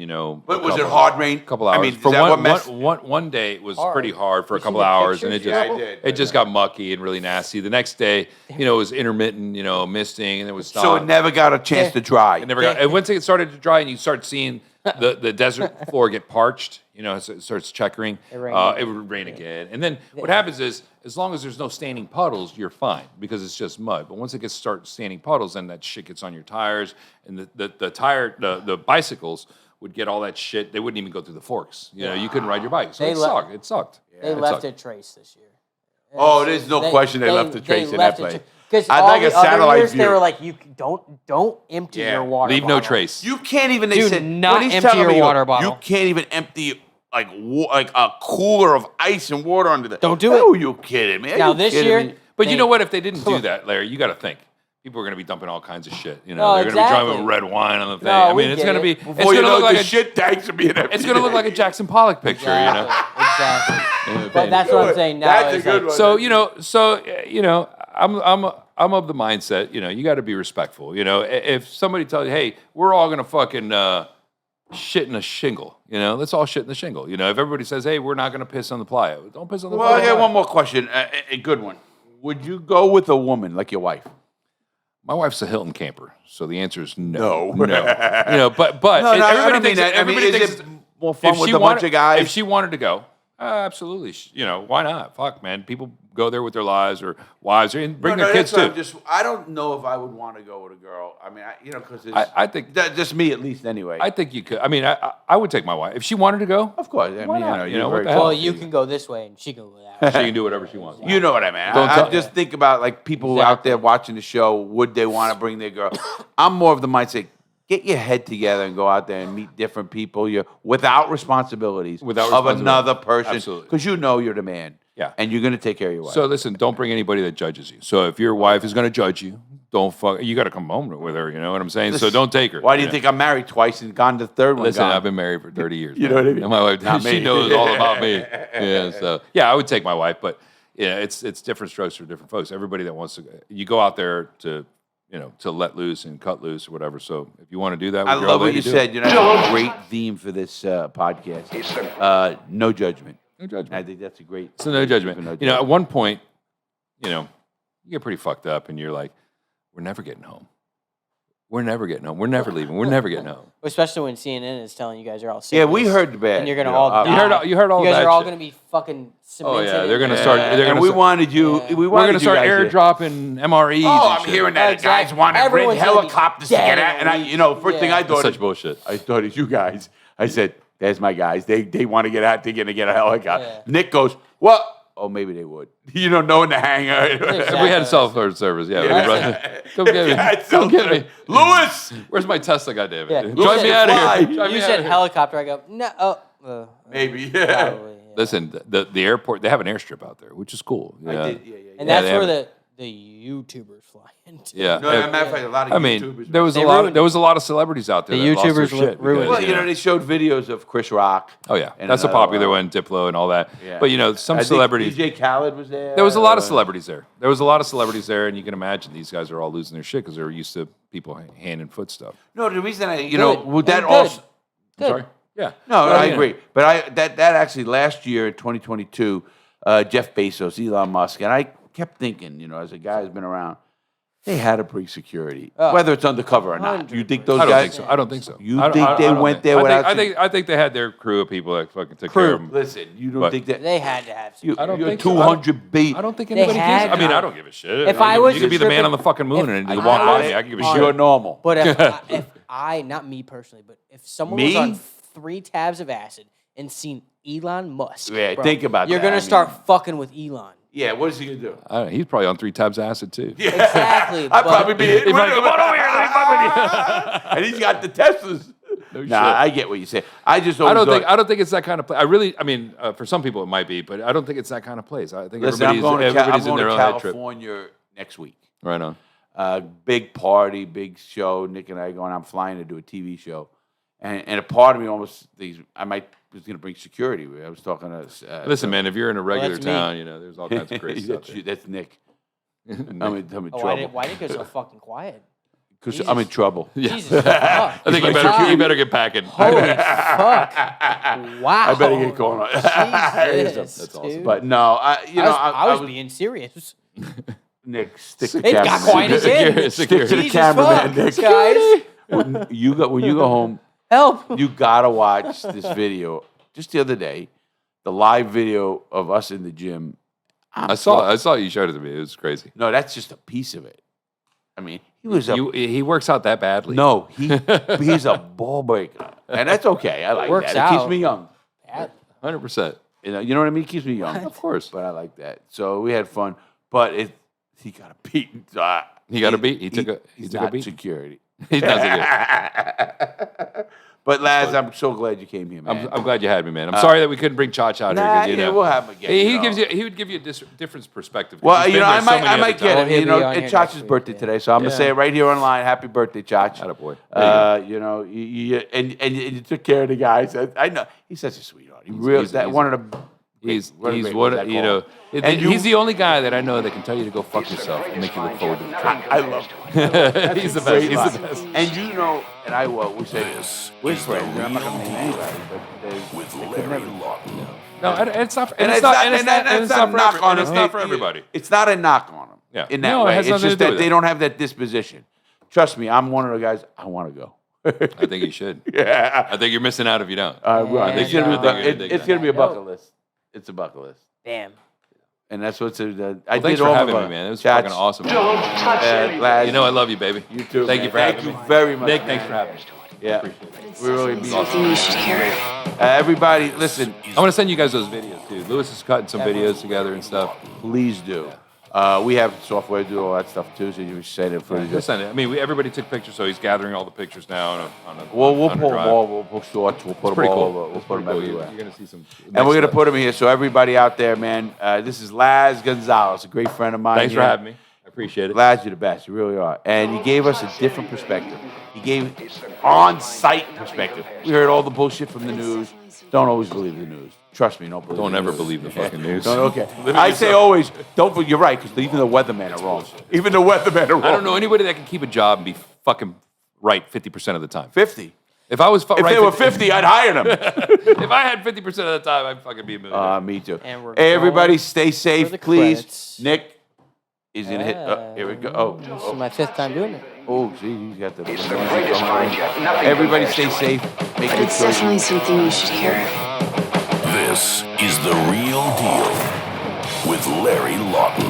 But was it hard rain? A couple hours. I mean, for is that one day it was Hard. pretty hard for a You couple see the hours, and pictures? it just got mucky and really nasty. The next day, it was intermittent, misting, and it was So it never got a chance to dry. It never got. And once it started to dry, and you start seeing the desert floor get parched, it starts checkering. It would rain again. And then what happens is, as long as there's no standing puddles, you're fine because it's just mud. But once it starts standing puddles, then that shit gets on your tires, and the bicycles would get all that shit. They wouldn't even go through the forks. You couldn't ride your bike. So it sucked. They left a trace this year. Oh, there's no question they left a trace in that place. Because I'd all like a the other satellite years, view. they were like, "You don't empty your water. Leave bottle. no trace. You can't even. They Do said, not what he's empty telling your me, water bottle. You can't even empty like a cooler of ice and water under the. Don't do it. Oh, you kidding me? Are Now you this kidding year, me? But you know what? If they didn't do that, Larry, you got to think. People are going to be dumping all kinds of shit. They're going to be driving with red wine on the thing. No, we it's get going to it. be. Before It's going to look like the shit tanks are being empty. It's going to look like a Jackson Pollock picture. Exactly. But that's what I'm saying now. That's a is good like, one. I'm of the mindset. You got to be respectful. If somebody tells you, hey, we're all going to fucking shit in a shingle. Let's all shit in the shingle. If everybody says, hey, we're not going to piss on the playa, don't piss on the playa. Well, I got one more question. A good one. Would you go with a woman like your wife? My wife's a Hilton camper, so the answer is no. No. But I don't mean everybody thinks that. I mean, everybody is thinks it more fun if with she a bunch wanted- of guys? If she wanted to go, absolutely. Why not? Fuck, man. People go there with their lives or wives, and bring their kids too. I don't know if I would want to go with a girl. I mean, because I think just me at least anyway. I think you could. I mean, I would take my wife if she wanted to go. Of course. I Why mean, not? you're What very the hell? well, you can go this way and she can go that way. She can do whatever she wants. You know what I mean. Don't I tell- just think about like people out there watching the show. Would they want to bring their girl? I'm more of the mindset. Get your head together and go out there and meet different people. You're without responsibilities of another person. Absolutely. Because you're the man. Yeah. And you're going to take care of your wife. So listen, don't bring anybody that judges you. So if your wife is going to judge you, don't fuck. You got to come home with her. You know what I'm saying? So don't take her. Why do you think I'm married twice and gone to the third one? Listen, gone? I've been married for 30 years. You know what I mean? And my wife, Not she me. knows all about me. Yeah, so yeah, I would take my wife, but it's different strokes for different folks. Everybody that wants to, you go out there to let loose and cut loose or whatever. So if you want to do that, I love what you said. That's a great theme for this podcast. No judgment. No judgment. I think that's a great. So no judgment. At one point, you get pretty fucked up, and you're like, we're never getting home. We're never getting home. We're never leaving. We're never getting home. Especially when CNN is telling you guys are all sick. Yeah, we heard the bad. And you're going to all die. You heard all You guys that are all shit. going to be fucking cemented. Oh yeah, they're in gonna there. start. They're gonna. we start- wanted you. Yeah. We We're wanted gonna you start guys to- airdropping MREs. Oh, and I'm shit. hearing that. Exactly. Guys wanted red Everyone's gonna be helicopters to dead get at, and first thing Yeah. I thought, Such bullshit. I thought it's you guys. I said, "There's my guys. They want to get out. They're gonna get a helicopter." Yeah. Nick goes, "What? Oh, maybe they would." Knowing the hangar. If we had cell phone service, yeah. Come get me. Yeah, Come get me. Lewis. Where's my Tesla, goddammit? Yeah. Drive me out of fly. here. Drive me You out said of here. helicopter. I go, no. Maybe. Probably, yeah. Listen, the airport, they have an airstrip out there, which is cool. I Yeah. did. Yeah. And Yeah, that's they where have- the YouTubers flying. Too. Yeah. No, as a matter of fact, a lot of I mean, YouTubers. there was a lot of celebrities out there. The that lost their YouTubers shit ruined because, Well, you know, they showed videos of Chris Rock. Oh yeah, and that's a another popular one, Diplo and all that. Yeah. But you know, some I think celebrities. DJ Khaled was there. There was a lot of celebrities there. There was a lot of celebrities there, and you can imagine these guys are all losing their shit because they're used to people hand and foot stuff. No, the reason Good. would that And also. Good. Sorry. Yeah. No, Well, I you know. agree. But that actually last year, 2022, Jeff Bezos, Elon Musk, and I kept thinking, you know, as a guy who's been around, they had to bring security, whether it's undercover or not. You think those I don't guys? think so. I don't think so. You I think they don't went think- there without? I think they had their crew of people that fucking took care of them. Listen, you don't But- think that? They had to have. You, Some. I don't you're think so. 200 beat. I don't think They anybody had gives. I mean, to. I don't give a shit. If I was you could be the man tripping- on the fucking moon if and I you walk by was me. I can give a on- shit. You're normal. But if I, not me personally, but if someone Me? was on 3 tabs of acid and seen Elon Musk, Yeah, bro, think about you're that. gonna I mean- start fucking with Elon. Yeah, what is he gonna do? I don't know, he's probably on 3 tabs of acid too. Yeah. Exactly. I'd but- probably be hitting He might with come him. on over here, let me fuck with And he's got the Teslas. No Nah, shit. I get what you say. I just I always don't thought, think. I don't think it's that kind of place. I mean, for some people it might be, but I don't think it's that kind of place. I think Listen, I'm everybody's going in their to own head trip. California next week. Right on. Big party, big show. Nick and I are going. I'm flying to do a TV show, and a part of me almost thinks I was going to bring security. I was talking to. Listen, man, if you're in a regular that's me. town, you know, there's all kinds of crazy stuff. that's, that's Nick. I'm in Oh, trouble. why did it go so fucking quiet? Because I'm in trouble. Jesus fuck. I think you better get packing. Holy fuck! Wow. I better get going on. Jesus, That's awesome. dude. But no, I was being serious. Nick, stick to It got camera. quiet again. Stick to the Jesus cameraman, fuck, Nick. guys. When you go home, Help. you gotta watch this video. Just the other day, the live video of us in the gym. I saw you showed it to me. It was crazy. No, that's just a piece of it. I mean, he was a He works out that badly. no. He's a ball breaker, and that's okay. I like Works that. It keeps out. me young. 100%. You know what I mean? It keeps me young. Of course. But I like that. So we had fun. But he got a beat. He got a beat? He took a not beat? security. He does it. But Laz, I'm so glad you came here, man. I'm glad you had me, man. I'm sorry that we couldn't bring Chach out here. 'Cause, you know, we'll have him again. he you know. gives you. He would give you a different perspective. 'cause Well, he's you know, been there so I many might other get times. it. You know, He'll be on it's here Chach's next birthday week, today, so I'm gonna Yeah. say it right here online. Happy birthday, Chach. Attaboy. You know, and you took care of the guys. I know he's such a sweetheart. He really he's- that he's- one of the. He's what a great one. that You call. know, And he's the only guy that I know that can tell you to go fuck yourself and make you look forward to the trip. I love him. He's the best. Great He's line. the best. And you know, and I will. We say This we're is the friends. and I'm not real gonna name anybody, but with they could Larry never. Lawton. No, and it's not. And it's it's not. not, And it's and not. that's And it's not not a for knock every- on and him. it's not for everybody. It's not a knock on him. Yeah. In that No, it way, has it's nothing just to do that with they it. don't have that disposition. Trust me, I'm one of the guys. I want to go. I think you should. Yeah. I think you're missing out if you don't. Right. Yeah, It's gonna be yeah. a bu- I think you're it's gonna be a gonna bucket list. It's a bucket list. Damn. And that's what's I Well, did thanks for all having of me, it. man. It was Chach, fucking awesome. Don't touch anything. Laz, You know I love you, baby. you too. Thank man. you for having Thank me. you very much. Nick, thanks for having me. Yeah. It's We really definitely be something you should hear. everybody, listen. I'm gonna send you guys those videos too. Lewis is cutting some videos together and stuff. Please do. We have software to do all that stuff too, so you should say that for We'll send it. I mean, everybody took pictures, so he's gathering all the pictures now on a Well, we'll on a pull them drive. all. We'll pull shorts. We'll put them Pretty all cool. over. We'll It's put them pretty cool. everywhere. You're gonna see some. And we're nice gonna stuff. put them here. So everybody out there, man, this is Laz Gonzalez, a great friend of mine. Thanks for here. having me. I appreciate it. Laz, you're the best. You really are. And he gave us a different perspective. He gave on-site perspective. We heard all the bullshit from the news. Don't always believe the news. Trust me, don't believe. Don't the ever news. believe the fucking news. No, okay. I say always, don't. But you're right, because even the weathermen are wrong. Even the weathermen are wrong. I don't know anybody that can keep a job and be fucking right 50% of the time. 50. If I was If right they were 50, I'd hire them. if I had 50% of the time, I'd fucking be a millionaire. Me too. And we're Hey, everybody, going stay safe, the please. credits. Nick is gonna hit. Here we go. This is my 5th time doing it. Oh, see, he's got the. It's the greatest find yet. Nothing Everybody, stay compares to it. safe. Make But good it's choices. definitely something you should hear. This is the real deal with Larry Lawton.